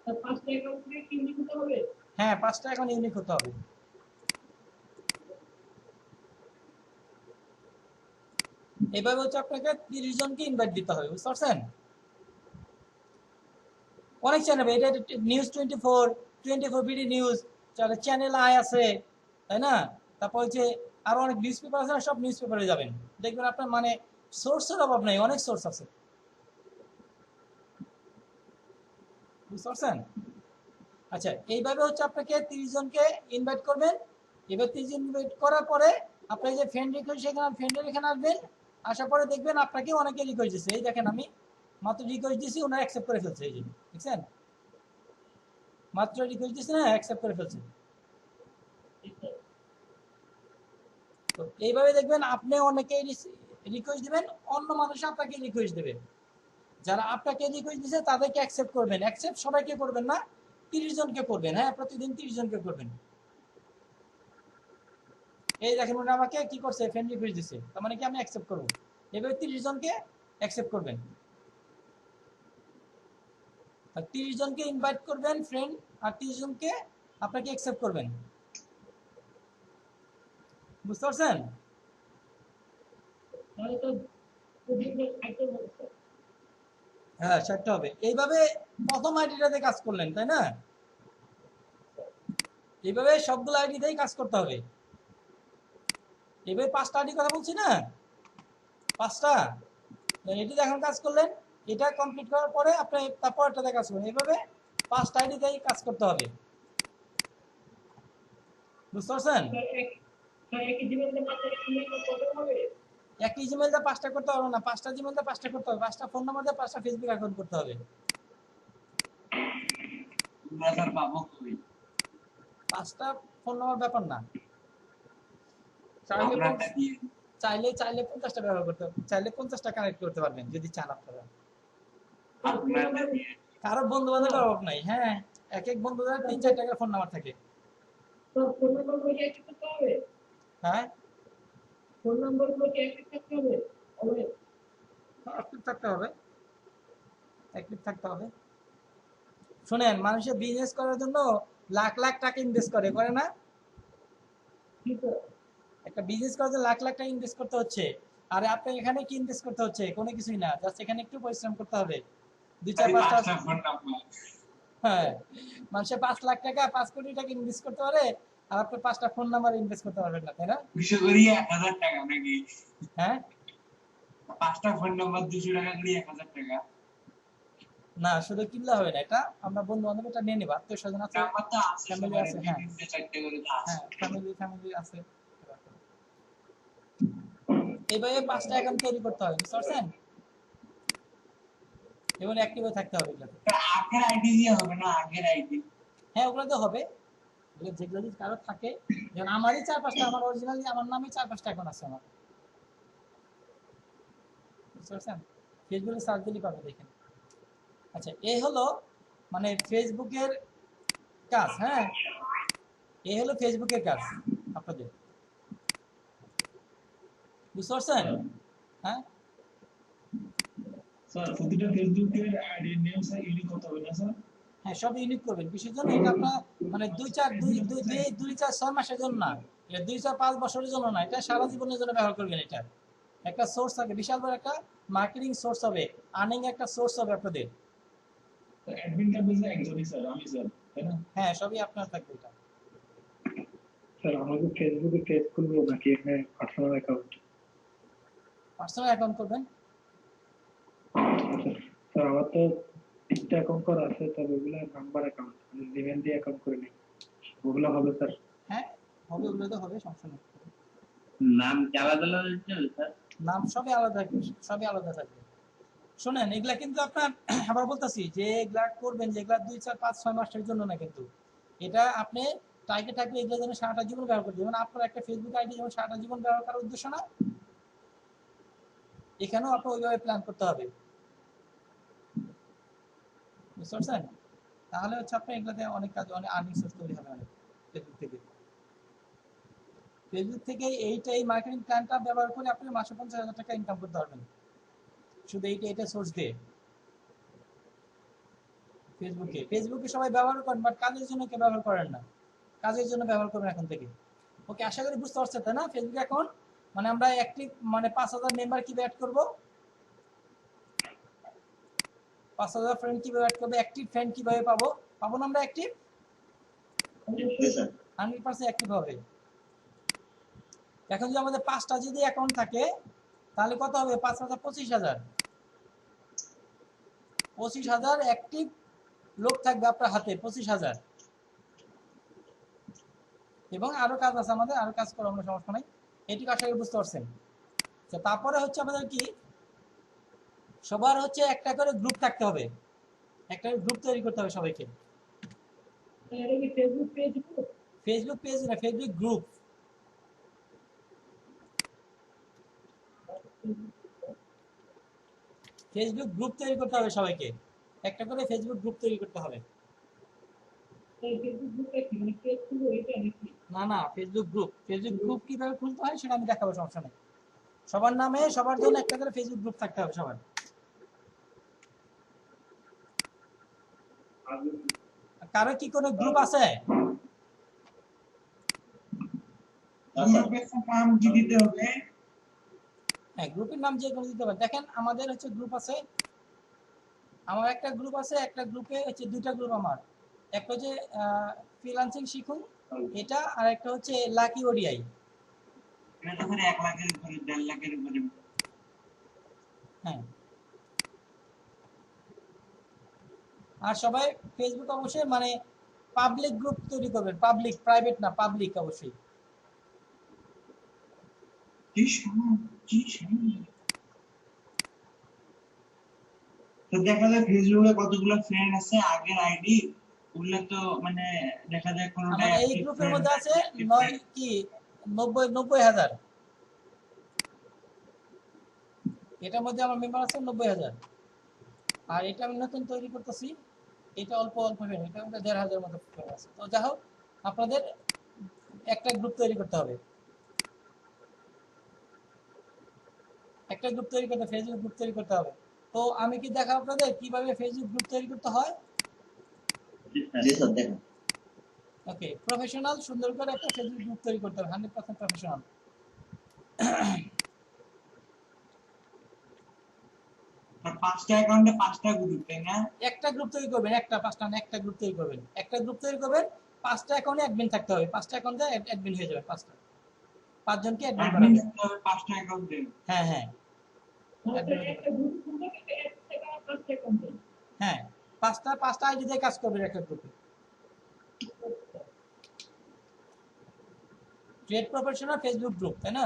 [SPEAKER 2] স্যার 5টা অ্যাকাউন্ট থেকে কি ইউনিক হতে হবে?
[SPEAKER 1] হ্যাঁ 5টা এখন ইউনিক হতে হবে। এইভাবে হচ্ছে আপনাকে 30 জনকে ইনভাইট দিতে হবে। বুঝতে পারছেন? অনেক চ্যানেল, এটা news 24 BD news, channel I আছে, তাই না? তারপর হচ্ছে আরো অনেক নিউজ পেপার আছে না, সব নিউজ পেপারে যাবেন, দেখবেন আপনার মানে সোর্সের অভাব নাই, অনেক সোর্স আছে। বুঝতে পারছেন? আচ্ছা, এইভাবে হচ্ছে আপনাকে 30 জনকে ইনভাইট করবেন। এবার 30 জন ইনভাইট করার পরে আপনি যে ফ্রেন্ড রিকোয়েস্ট, সেখানে ফ্রেন্ডের এখানে আসবেন, আসার পরে দেখবেন আপনাকে অনেকে রিকোয়েস্ট দিচ্ছে, এই দেখেন আমি মাত্র রিকোয়েস্ট দিছি, ওনারা অ্যাকসেপ্ট করে ফেলছে, এই জন্য দেখছেন, মাত্র রিকোয়েস্ট দিচ্ছে না, অ্যাকসেপ্ট করে ফেলছে। তো এইভাবে দেখবেন আপনি অনেকে রিকোয়েস্ট দিবেন, অন্য মানুষ আপনাকে রিকোয়েস্ট দেবে, যারা আপনাকে রিকোয়েস্ট দিচ্ছে তাদেরকে অ্যাকসেপ্ট করবেন, অ্যাকসেপ্ট সবাইকে করবেন না, 30 জনকে করবেন, হ্যাঁ প্রতিদিন 30 জনকে করবেন। এই দেখেন উনি আমাকে কি করছে, ফ্রেন্ড রিকোয়েস্ট দিচ্ছে, তার মানে কি আমি অ্যাকসেপ্ট করবো, এভাবে 30 জনকে অ্যাকসেপ্ট করবেন, আর 30 জনকে ইনভাইট করবেন ফ্রেন্ড, আর 30 জনকে আপনাকে অ্যাকসেপ্ট করবেন। বুঝতে পারছেন?
[SPEAKER 2] তাহলে তো প্রতিদিন খাইতে হবে স্যার।
[SPEAKER 1] হ্যাঁ, 60টা হবে। এইভাবে প্রথম আইডিটাতে কাজ করলেন, তাই না? এইভাবে সবগুলো আইডিতেই কাজ করতে হবে। এভাবে 5টা আইডি কথা বলছি না, 5টা। এটি এখন কাজ করলেন, এটা কমপ্লিট করার পরে আপনি তারপরটাতে কাজ করবেন। এইভাবে 5টা আইডিতেই কাজ করতে হবে। বুঝতে পারছেন?
[SPEAKER 2] স্যার একই জীবনে মাত্র কিনে করতে হবে।
[SPEAKER 1] একই জিমেল দিয়ে 5টা করতে হবে না, 5টা জিমেল দিয়ে 5টা করতে হবে, 5টা ফোন নাম্বার দিয়ে 5টা ফেসবুক অ্যাকাউন্ট করতে হবে।
[SPEAKER 3] আমরা স্যার পাবো কই?
[SPEAKER 1] 5টা ফোন নাম্বার ব্যাপার না, চাইলে
[SPEAKER 3] আপনারটা দিয়ে
[SPEAKER 1] চাইলে 50টা ব্যবহার করতে, চাইলে 50টা কানেক্ট করতে পারবেন যদি চান আপনারা।
[SPEAKER 3] আপনারটা দিয়ে
[SPEAKER 1] কারো বন্ধু বান্ধবের অভাব নাই। হ্যাঁ, এক এক বন্ধুদের 3-4 টাকার ফোন নাম্বার থাকে।
[SPEAKER 2] তো ফোন নাম্বার গুলো কি একই থাকতে হবে?
[SPEAKER 1] হ্যাঁ,
[SPEAKER 2] ফোন নাম্বার গুলো কি একই থাকতে হবে? হবে।
[SPEAKER 1] অ্যাক্টিভ থাকতে হবে, অ্যাক্টিভ থাকতে হবে। শুনেন, মানুষের বিজনেস করার জন্য লাখ লাখ টাকা ইনভেস্ট করে না?
[SPEAKER 2] ঠিক আছে।
[SPEAKER 1] একটা বিজনেস করার জন্য লাখ লাখ টাকা ইনভেস্ট করতে হচ্ছে। আর আপনি এখানে কি ইনভেস্ট করতে হচ্ছে? কোনো কিছুই না, জাস্ট এখানে একটু পরিশ্রম করতে হবে। 2-4-5টা,
[SPEAKER 3] 5টা ফোন নাম্বার।
[SPEAKER 1] হ্যাঁ, মানুষের 5 লাখ টাকা 5 কোটি টাকা ইনভেস্ট করতে পারে, আর আপনি 5টা ফোন নাম্বার ইনভেস্ট করতে পারবেন না, তাই না?
[SPEAKER 3] 200 করে 1000 টাকা নাকি?
[SPEAKER 1] হ্যাঁ,
[SPEAKER 3] 5টা ফোন নাম্বার 200 টাকা করে 1000 টাকা।
[SPEAKER 1] না শুধু কিনলে হবে না, এটা আমরা বন্ধু বান্ধব এটা নিয়ে নেবো, আত্মীয় স্বজন আছে,
[SPEAKER 3] নাম্বার তো আছে
[SPEAKER 1] ফ্যামিলি
[SPEAKER 3] সবার,
[SPEAKER 1] আছে।
[SPEAKER 3] 2
[SPEAKER 1] হ্যাঁ
[SPEAKER 3] 3 4টা করে তো আছে।
[SPEAKER 1] হ্যাঁ, ফ্যামিলি আছে। এইভাবে 5টা অ্যাকাউন্ট তৈরি করতে হবে, বুঝতে পারছেন? এবং অ্যাক্টিভে থাকতে হবে এগুলোতে।
[SPEAKER 3] তা আগের আইডি দিয়ে হবে না? আগের আইডি
[SPEAKER 1] হ্যাঁ, ওগুলো তো হবে। যেগুলো যদি কারো থাকে, যেমন আমারই 4-5টা, আমার অরিজিনালি আমার নামে 4-5টা অ্যাকাউন্ট আছে আমার। বুঝতে পারছেন? ফেসবুকে সার্চ দিলেই পাবে, দেখেন। আচ্ছা, এই হলো মানে ফেসবুকের কাজ। হ্যাঁ, এই হলো ফেসবুকের কাজ আপনাদের। বুঝতে পারছেন? হ্যাঁ
[SPEAKER 4] স্যার প্রতিটা ফেসবুকের আইডি নেম স্যার ইউনিক হতে হবে না স্যার?
[SPEAKER 1] হ্যাঁ, সব ইউনিক করবেন। কিসের জন্য? এটা আপনার মানে 2-4 মাসের জন্য না, এটা 2-4-5 বছরের জন্য না, এটা সারা জীবনের জন্য ব্যবহার করবেন। এটা একটা সোর্স থাকে, বিশাল বড় একটা মার্কেটিং সোর্স হবে, আর্নিং একটা সোর্স হবে আপনাদের।
[SPEAKER 4] অ্যাডমিন থাকবে স্যার একজনই স্যার, আমি স্যার, তাই না?
[SPEAKER 1] হ্যাঁ, সবই আপনার থাকবে এটা।
[SPEAKER 5] স্যার আমাদের ফেসবুকে পেজ খুলবো নাকি এখানে পার্সোনাল অ্যাকাউন্ট?
[SPEAKER 1] পার্সোনাল অ্যাকাউন্ট করবেন।
[SPEAKER 5] স্যার আমার তো 3টা অ্যাকাউন্ট করা আছে, তবে ওগুলো নাম্বার অ্যাকাউন্ট, আমি জিমেল দিয়ে অ্যাকাউন্ট করে নিই, ওগুলো হবে স্যার?
[SPEAKER 1] হ্যাঁ, হবে, ওগুলো তো হবে, সমস্যা নেই।
[SPEAKER 3] নাম কি আলাদা আলাদা দিতে হবে স্যার?
[SPEAKER 1] নাম সবই আলাদা থাকবে, সবই আলাদা থাকবে। শোনেন, এগুলা কিন্তু আপনার আবার বলতেছি যে এগুলা করবেন, যেগুলা 2-4-5-6 মাসের জন্য না কিন্তু। এটা আপনি টার্গেট থাকবে এগুলো যেন সারাটা জীবন ব্যবহার করতে, যেমন আপনার একটা ফেসবুক আইডি যেমন সারাটা জীবন ব্যবহার করার উদ্দেশ্য না, এখানেও আপনার ওইভাবে প্ল্যান করতে হবে। বুঝতে পারছেন? তাহলে হচ্ছে আপনার এগুলাতে অনেক কাজ, অনেক আর্নিং সোর্স তৈরি হবে অনেক ফেসবুক থেকে। ফেসবুক থেকে এই মার্কেটিং প্ল্যানটা ব্যবহার করে আপনি মাসে 50,000 টাকা ইনকাম করতে পারবেন, শুধু এইটা সোর্স দিয়ে। ফেসবুকে সবাই ব্যবহার করেন, বাট কাজের জন্য কেউ ব্যবহার করেন না। কাজের জন্য ব্যবহার করবেন এখন থেকে। ওকে, আশা করি বুঝতে পারছেন, তাই না? ফেসবুক অ্যাকাউন্ট মানে আমরা অ্যাক্টিভ মানে 5,000 মেম্বার কিভাবে অ্যাড করব, 5,000 ফ্রেন্ড কিভাবে অ্যাড করবো, অ্যাক্টিভ ফ্রেন্ড কিভাবে পাবো না আমরা অ্যাক্টিভ? 100% অ্যাক্টিভ হবে। এখন যদি আমাদের 5টা যদি অ্যাকাউন্ট থাকে, তাহলে কত হবে? 5,000 25,000 25,000 অ্যাক্টিভ লোক থাকবে আপনার হাতে, 25,000। এবং আরো কাজ আছে আমাদের, আরো কাজ করবো আমরা, সমস্যা নাই। এটুকু আশা করি বুঝতে পারছেন। তারপরে হচ্ছে আমাদের কি, সবার হচ্ছে একটা করে গ্রুপ থাকতে হবে, একটা গ্রুপ তৈরি করতে হবে সবাইকে।
[SPEAKER 2] এটা কি ফেসবুক পেজ?
[SPEAKER 1] ফেসবুক পেজ না, ফেসবুক গ্রুপ। ফেসবুক গ্রুপ তৈরি করতে হবে সবাইকে, একটা করে ফেসবুক গ্রুপ তৈরি করতে হবে।
[SPEAKER 2] ফেসবুক গ্রুপে কি মানে পেজ খুলবো এটা নাকি?
[SPEAKER 1] না, ফেসবুক গ্রুপ কিভাবে খুলতে হয় সেটা আমি দেখাবো, সমস্যা নেই। সবার নামে সবার জন্য একটা করে ফেসবুক গ্রুপ থাকতে হবে সবার। কারো কি কোনো গ্রুপ আছে?
[SPEAKER 3] তোমার পেছনে নাম কি দিতে হবে?
[SPEAKER 1] হ্যাঁ, গ্রুপের নাম যে কোনো দিতে পারেন। দেখেন আমাদের হচ্ছে গ্রুপ আছে, আমার একটা গ্রুপ আছে, একটা গ্রুপে হচ্ছে দুইটা গ্রুপ আমার। একটা হচ্ছে ফ্রিল্যান্সিং শিখুন এটা, আর একটা হচ্ছে লাকি ওডিআই।
[SPEAKER 3] এটা তো করে 1 লাখের উপরে 1.5 লাখের উপরে।
[SPEAKER 1] হ্যাঁ, আর সবাই ফেসবুক অবশ্যই মানে পাবলিক গ্রুপ তৈরি করবেন, পাবলিক, প্রাইভেট না, পাবলিক অবশ্যই।
[SPEAKER 3] কি সময়, কি সময়। তো দেখা যায় ফেসবুকে কতগুলো ফ্রেন্ড আছে আগের আইডি, ওগুলো তো মানে দেখা যায় কোনোটাই
[SPEAKER 1] আমার এই
[SPEAKER 3] অ্যাক্টিভ
[SPEAKER 1] গ্রুপের
[SPEAKER 3] ফ্রেন্ড
[SPEAKER 1] মধ্যে
[SPEAKER 3] না,
[SPEAKER 1] আছে
[SPEAKER 3] inactive
[SPEAKER 1] নয়
[SPEAKER 3] friend।
[SPEAKER 1] কি 90,000। এটার মধ্যে আমার মেম্বার আছে 90,000। আর এটা আমি নতুন তৈরি করতেছি, এটা অল্প অল্প ফ্রেন্ড, এটা মধ্যে 1,500 মতো ফ্রেন্ড আছে। তো যাই হোক, আপনাদের একটা গ্রুপ তৈরি করতে হবে, একটা গ্রুপ তৈরি করতে, ফেসবুক গ্রুপ তৈরি করতে হবে। তো আমি কি দেখাবো আপনাদের কিভাবে ফেসবুক গ্রুপ তৈরি করতে হয়?
[SPEAKER 6] জি স্যার দেখেন।
[SPEAKER 1] ওকে, প্রফেশনাল সুন্দর করে একটা ফেসবুক গ্রুপ তৈরি করতে হবে, 100% প্রফেশনাল।
[SPEAKER 3] আর 5টা অ্যাকাউন্টে 5টা গ্রুপ, তাই না?
[SPEAKER 1] একটা গ্রুপ তৈরি করবেন, একটা, 5টা না, একটা গ্রুপ তৈরি করবেন, একটা গ্রুপ তৈরি করবেন। 5টা অ্যাকাউন্টে অ্যাডমিন থাকতে হবে, 5টা অ্যাকাউন্টে অ্যাডমিন হয়ে যাবে, 5জনকে অ্যাডমিন
[SPEAKER 3] অ্যাডমিন
[SPEAKER 1] করাবেন।
[SPEAKER 3] থাকতে হবে 5টা অ্যাকাউন্টে।
[SPEAKER 1] হ্যাঁ হ্যাঁ
[SPEAKER 2] তাহলে
[SPEAKER 1] admin হতে
[SPEAKER 2] একটা
[SPEAKER 1] পারে।
[SPEAKER 2] গ্রুপ খুলবো কিন্তু এক থেকে 5টা কোম্পানি।
[SPEAKER 1] হ্যাঁ, 5টা আইডি দিয়ে কাজ করবেন একটা গ্রুপে। ক্রিয়েট প্রফেশনাল ফেসবুক গ্রুপ, তাই না?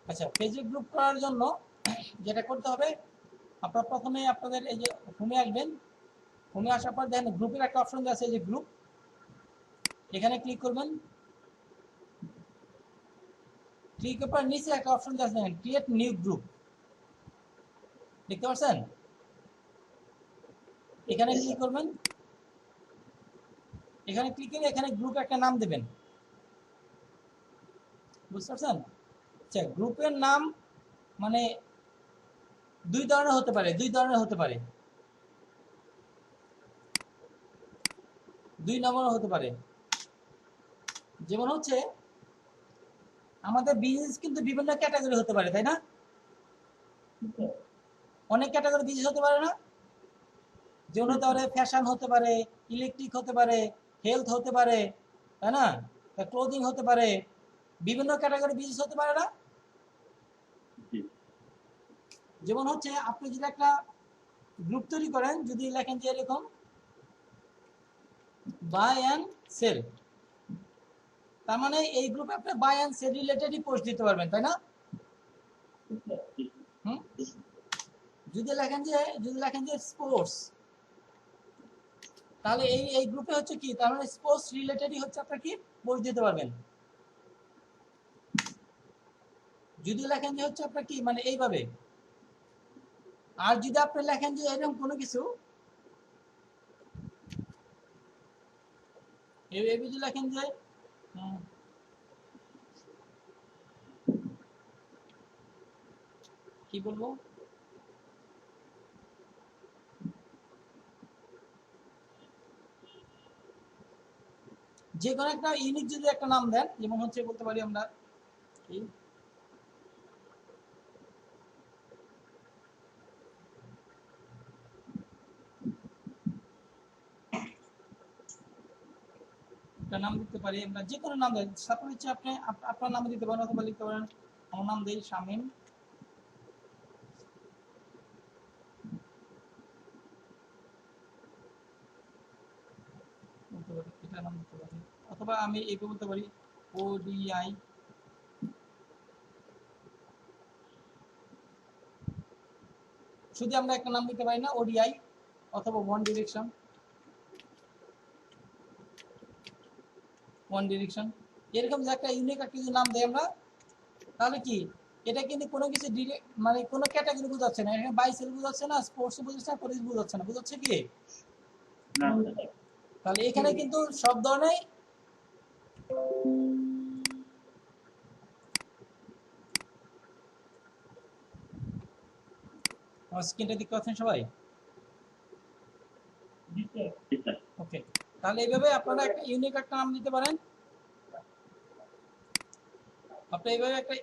[SPEAKER 1] আচ্ছা, ফেসবুক গ্রুপ করার জন্য যেটা করতে হবে, আপনার প্রথমে আপনাদের এই যে হোমে আসবেন, হোমে আসার পর দেখেন গ্রুপের একটা অপশন আছে, এই যে গ্রুপ, এখানে ক্লিক করবেন। ক্লিক করার পর নিচে একটা অপশন আছে দেখেন, ক্রিয়েট নিউ গ্রুপ, দেখতে পাচ্ছেন? এখানে ক্লিক করবেন, এখানে ক্লিক করে এখানে গ্রুপ একটা নাম দেবেন, বুঝতে পারছেন? আচ্ছা, গ্রুপের নাম মানে দুই ধরনের হতে পারে, দুই ধরনের হতে পারে, দুই নম্বরও হতে পারে। যেমন হচ্ছে আমাদের বিজনেস কিন্তু বিভিন্ন ক্যাটাগরি হতে পারে, তাই না? অনেক ক্যাটাগরি বিজনেস হতে পারে না? যেমন হতে পারে ফ্যাশন হতে পারে, ইলেকট্রিক হতে পারে, হেলথ হতে পারে, তাই না? ক্লোদিং হতে পারে, বিভিন্ন ক্যাটাগরি বিজনেস হতে পারে না? যেমন হচ্ছে আপনি যদি একটা গ্রুপ তৈরি করেন, যদি লেখেন যে এরকম বাই অ্যান্ড সেল, তার মানে এই গ্রুপে আপনি বাই অ্যান্ড সেল রিলেটেডই পোস্ট দিতে পারবেন, তাই না? হুম, যদি লেখেন যে স্পোর্টস, তাহলে এই গ্রুপে হচ্ছে কি, তার মানে স্পোর্টস রিলেটেডই হচ্ছে আপনার কি পোস্ট দিতে পারবেন। যদি লেখেন যে হচ্ছে আপনার কি মানে এইভাবে, আর যদি আপনি লেখেন যে এরকম কোনো কিছু, এই যদি লেখেন যে কি বলবো, যে কোনো একটা ইউনিক যদি একটা নাম দেন, যেমন হচ্ছে বলতে পারি আমরা কি, একটা নাম দিতে পারি আমরা, যে কোনো নাম দেন, সাপোজ হচ্ছে আপনি আপনার নাম দিতে পারেন, অথবা লিখতে পারেন আমার নাম দেই শামিম, বলতে পারি এটা নাম দিতে পারি, অথবা আমি এই বলতে পারি ওডিআই, শুধু আমরা একটা নাম দিতে পারি না, ওডিআই অথবা ওয়ান ডিরেকশন, এরকম যে একটা ইউনিক একটা যদি নাম দেয় আমরা, তাহলে কি এটা কিন্তু কোনো কিছু মানে কোনো ক্যাটাগরি বোঝাচ্ছে না, এখানে বাইসেল বোঝাচ্ছে না, স্পোর্টস বোঝাচ্ছে না, পুলিশ বোঝাচ্ছে না, বুঝাচ্ছে কি?
[SPEAKER 3] না,
[SPEAKER 1] তাহলে এখানে কিন্তু সব ধরনের, আমার স্ক্রিনটা দেখতে পাচ্ছেন সবাই? ওকে, তাহলে এইভাবে আপনারা একটা ইউনিক একটা নাম দিতে পারেন। আপনি এইভাবে একটা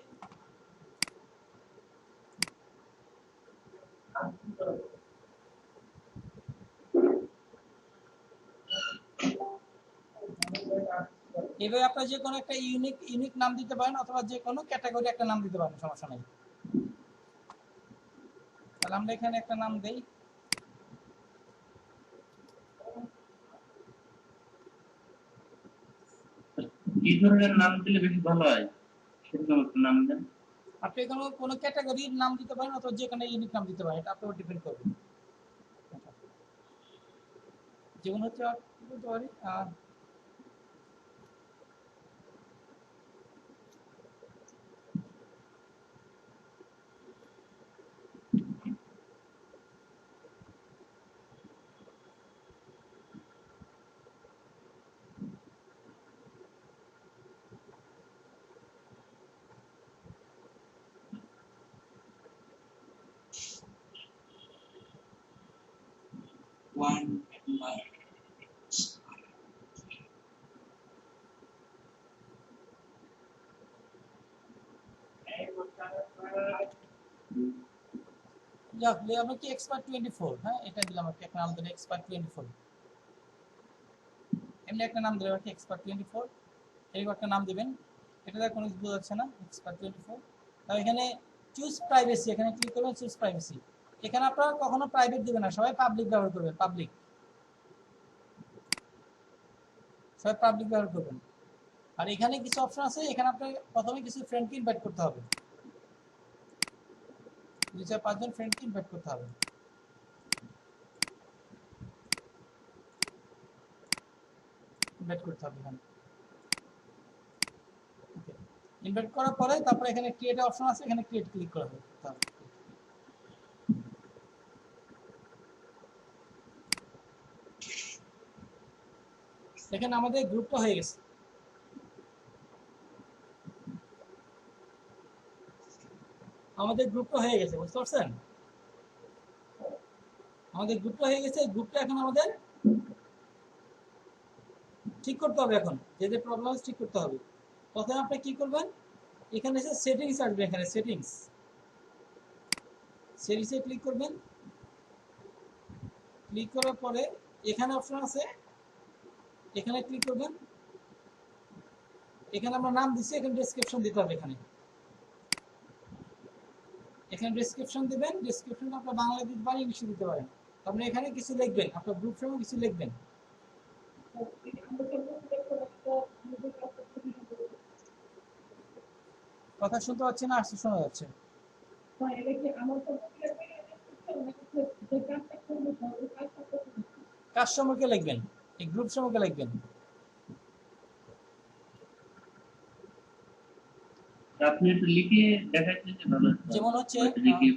[SPEAKER 1] এইভাবে আপনার যে কোনো একটা ইউনিক নাম দিতে পারেন অথবা যে কোনো ক্যাটাগরি একটা নাম দিতে পারেন, সমস্যা নাই। তাহলে আমরা এখানে একটা নাম দেই,
[SPEAKER 6] কি ধরনের নাম দিলে বেশি ভালো হয় সেরকম একটা নাম দেন।
[SPEAKER 1] আপনি কোনো ক্যাটাগরির নাম দিতে পারেন অথবা যে কোনো ইউনিক নাম দিতে পারেন, এটা আপনার উপর ডিপেন্ড করবে। যেমন হচ্ছে কি বলতে পারি,
[SPEAKER 3] ওয়ান নাম্বার
[SPEAKER 1] যাক আমরা কি এক্সপার্ট 24, হ্যাঁ এটা দিলাম আর কি, একটা নাম দিলাম এক্সপার্ট 24, এমনি একটা নাম দিলাম আর কি এক্সপার্ট 24, এরকম একটা নাম দিবেন। এটা কোনো কিছু বোঝা যাচ্ছে না, এক্সপার্ট 24। তাহলে এখানে চুজ প্রাইভেসি, এখানে ক্লিক করবেন চুজ প্রাইভেসি। এখানে আপনারা কখনো প্রাইভেট দিবেন না, সবাই পাবলিক ব্যবহার করবেন, পাবলিক, সবাই পাবলিক ব্যবহার করবেন। আর এখানে কিছু অপশন আছে, এখানে আপনাকে প্রথমে কিছু ফ্রেন্ডকে ইনভাইট করতে হবে, 2-4-5 জন ফ্রেন্ডকে ইনভাইট করতে হবে। ইনভাইট করতে হবে এখানে, ওকে। ইনভাইট করার পরে তারপরে এখানে ক্রিয়েট অপশন আছে, এখানে ক্রিয়েট ক্লিক করা হবে। এখানে আমাদের গ্রুপটা হয়ে গেছে, আমাদের গ্রুপটা হয়ে গেছে, বুঝতে পারছেন? আমাদের গ্রুপটা হয়ে গেছে। গ্রুপটা এখন আমাদের ঠিক করতে হবে, এখন যে যে প্রবলেম আছে ঠিক করতে হবে। প্রথমে আপনি কি করবেন, এখানে এসে সেটিংস আসবে, এখানে সেটিংসে ক্লিক করবেন। ক্লিক করার পরে এখানে অপশন আছে, এখানে ক্লিক করবেন। এখানে আমরা নাম দিচ্ছি, এখানে ডেসক্রিপশন দিতে হবে। এখানে ডেসক্রিপশন দিবেন, ডেসক্রিপশনটা আপনার বাংলা দিতে পারেন, ইংলিশে দিতে পারেন। আপনি এখানে কিছু লিখবেন, আপনার গ্রুপ সময় কিছু লিখবেন। কথা শুনতে পাচ্ছি না, আসছে শোনা যাচ্ছে। কাজ সম্পর্কে লিখবেন, এই গ্রুপ সম্পর্কে লিখবেন।
[SPEAKER 6] আপনি একটু লিখে দেখাচ্ছেন যে ভালো হতো।
[SPEAKER 1] যেমন হচ্ছে
[SPEAKER 6] লিখে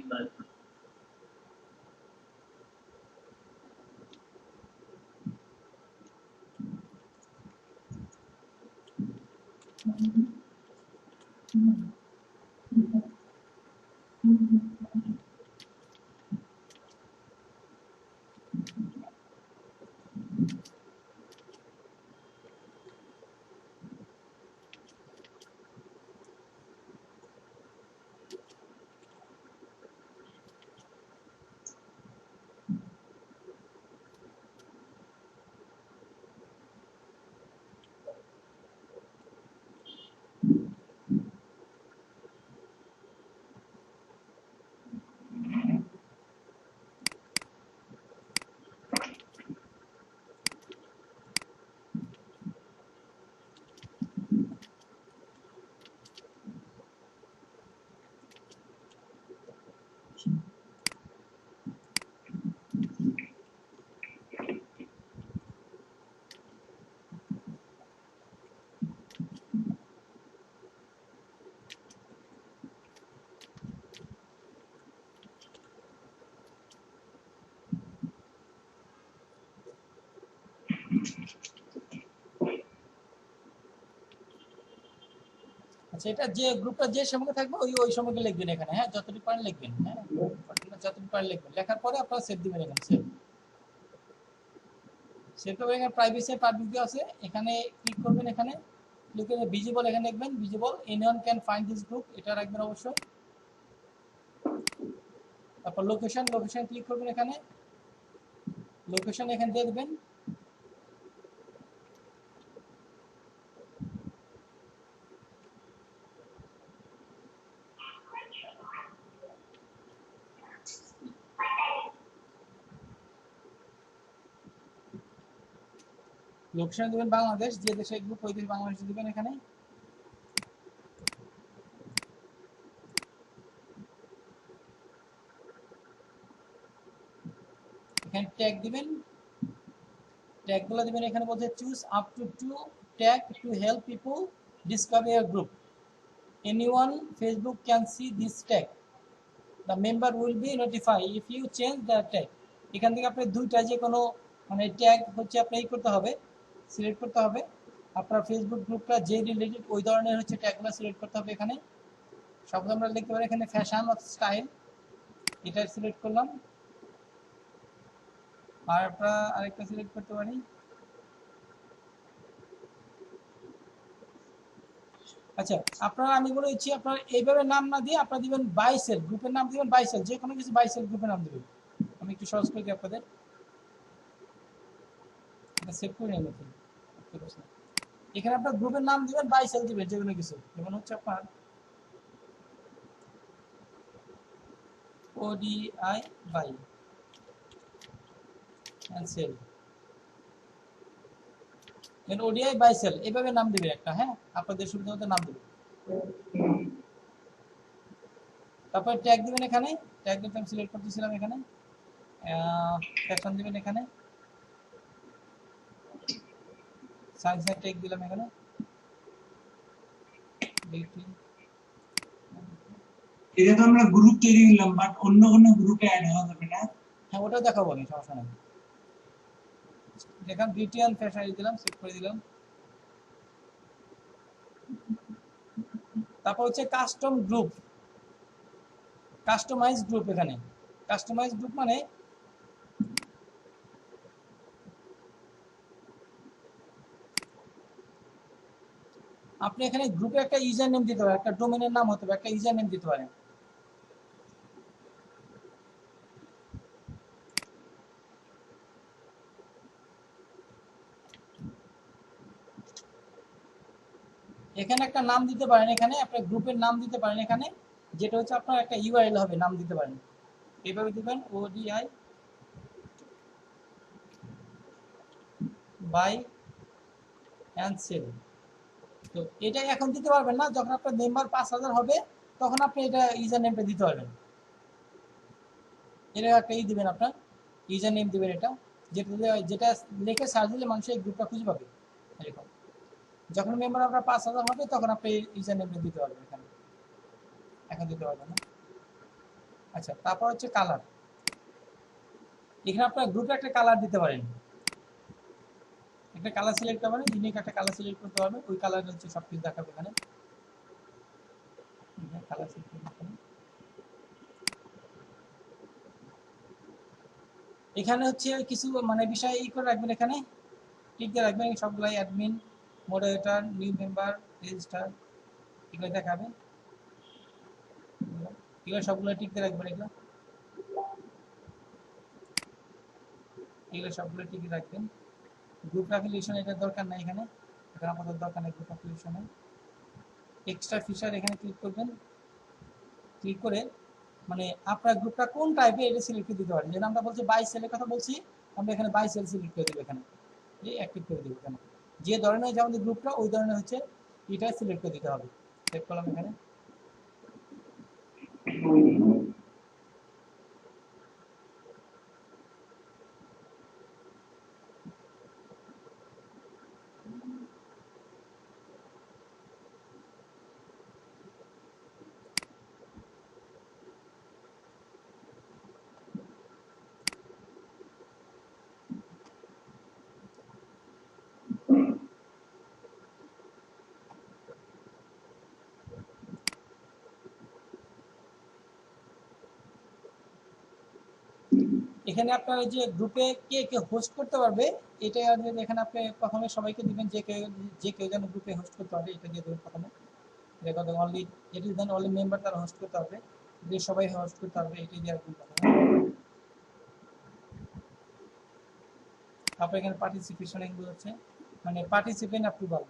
[SPEAKER 1] আচ্ছা, এটা যে গ্রুপটা যে সময় থাকবে ওই সময় লিখবেন এখানে, হ্যাঁ যতটুকু পারেন লিখবেন, হ্যাঁ যতটুকু পারেন লিখবেন। লেখার পরে আপনারা সেভ দিবেন, এখানে সেভ করবেন। এখানে প্রাইভেসি পাবলিক আছে, এখানে ক্লিক করবেন। এখানে ক্লিক করে ভিজিবল এখানে দেখবেন, visible anyone can find this group, এটা রাখবেন অবশ্যই। তারপর লোকেশন, লোকেশন ক্লিক করবেন, এখানে লোকেশন এখানে দিয়ে দেবেন। লোকেশন দিবেন বাংলাদেশ, যে দেশে গ্রুপ ওই দেশ বাংলাদেশ দিবেন এখানে। এখানে ট্যাগ দিবেন, ট্যাগগুলো দিবেন এখানে বলছে choose up to 2 tag to help people discover your group, anyone Facebook can see this tag, the member will be notify if you change the tag. এখান থেকে আপনি দুইটা যে কোনো মানে ট্যাগ হচ্ছে আপনি এই করতে হবে, সিলেক্ট করতে হবে। আপনার ফেসবুক গ্রুপটা যে রিলেটেড ওই ধরনের হচ্ছে ট্যাগগুলো সিলেক্ট করতে হবে। এখানে শব্দ আমরা লিখতে পারি, এখানে ফ্যাশন অফ স্টাইল, এটা সিলেক্ট করলাম। আর আমরা আরেকটা সিলেক্ট করতে পারি, আচ্ছা আপনারা আমি বলে দিচ্ছি, আপনারা এইভাবে নাম না দিয়ে আপনারা দিবেন বাইসেল, গ্রুপের নাম দিবেন বাইসেল, যে কোনো কিছু বাইসেল গ্রুপের নাম দিবেন। আমি একটু সহজ করে দিই আপনাদের, এটা সেভ করে নিন। এখানে আপনার গ্রুপের নাম দিবেন বাইসেল দিবেন, যে কোনো কিছু, যেমন হচ্ছে আপনার ODI buy and sell, ODI buy sell এইভাবে নাম দিবেন একটা, হ্যাঁ আপনাদের সুবিধা মতো নাম দিবেন। তারপর ট্যাগ দিবেন, এখানে ট্যাগ দিতে আমি সিলেক্ট করতেছিলাম, এখানে ফ্যাশন দিবেন, এখানে সায়েন্স ট্যাগ দিলাম, এখানে বিউটি,
[SPEAKER 3] এটা তো আমরা গ্রুপ তৈরি করলাম, বাট অন্য কোনো গ্রুপে অ্যাড হওয়া যাবে না।
[SPEAKER 1] হ্যাঁ ওটাও দেখাবো আমি, সমস্যা নেই। দেখলাম বিউটি অ্যান্ড ফ্যাশন দিলাম, সেভ করে দিলাম। তারপর হচ্ছে কাস্টম গ্রুপ, কাস্টমাইজ গ্রুপ। এখানে কাস্টমাইজ গ্রুপ মানে আপনি এখানে গ্রুপে একটা ইউজার নেম দিতে পারেন, একটা ডোমেনের নাম হতে পারে, একটা ইউজার নেম দিতে পারেন। এখানে একটা নাম দিতে পারেন, এখানে আপনার গ্রুপের নাম দিতে পারেন, এখানে যেটা হচ্ছে আপনার একটা ইউআরএল হবে, নাম দিতে পারেন। এইভাবে দিবেন ওডিআই বাই অ্যান্ড সেল। তো এটা এখন দিতে পারবেন না, যখন আপনার মেম্বার 5000 হবে তখন আপনি এটা ইউজার নেমটা দিতে পারবেন। এটা একটা দিবেন, আপনার ইউজার নেম দিবেন, এটা যেটা লিখে সার্চ দিলে মানুষ এই গ্রুপটা খুঁজে পাবে। এরকম যখন মেম্বার আপনার 5000 হবে তখন আপনি ইউজার নেমটা দিতে পারবেন, এখানে এখন দিতে পারবেন না। আচ্ছা তারপর হচ্ছে কালার, এখানে আপনার গ্রুপে একটা কালার দিতে পারেন, একটা কালার সিলেক্ট করবেন, ইউনিক একটা কালার সিলেক্ট করতে পারবেন, ওই কালার হচ্ছে সবকিছু দেখাবে। এখানে কালার সিলেক্ট করবেন, এখানে হচ্ছে কিছু মানে বিষয় ই করে রাখবেন, এখানে টিক দিয়ে রাখবেন সবগুলাই, admin, moderator, new member, register, এগুলো দেখাবে। এগুলো সবগুলো টিক দিয়ে রাখবেন, এগুলো সবগুলো টিক দিয়ে রাখবেন। গ্রুপ অ্যাফিলিয়েশন এটা দরকার নাই, এখানে এখানে আমাদের দরকার নেই গ্রুপ অ্যাফিলিয়েশনে। এক্সট্রা ফিচার এখানে ক্লিক করবেন, ক্লিক করে মানে আপনার গ্রুপটা কোন টাইপের এটা সিলেক্ট করে দিতে পারেন। যেন আমরা বলছি বাই সেলের কথা বলছি, আমরা এখানে বাই সেল সিলেক্ট করে দেবো, এখানে এই অ্যাক্টিভ করে দেবো। এখানে যে ধরনের যে আমাদের গ্রুপটা ওই ধরনের হচ্ছে এটা সিলেক্ট করে দিতে হবে। সেভ করলাম এখানে। এখানে আপনার যে গ্রুপে কে কে হোস্ট করতে পারবে এটাই আর এখানে আপনি প্রথমে সবাইকে দিবেন যে কেউ যেন গ্রুপে হোস্ট করতে পারবে এটা দিয়ে দেবেন প্রথমে record only it is then only member তারা হোস্ট করতে পারবে যে সবাই হোস্ট করতে পারবে এটাই দিয়ে রাখবেন প্রথমে। তারপর এখানে পার্টিসিপেশন এগুলো হচ্ছে মানে পার্টিসিপেন্ট অ্যাপ্রুভাল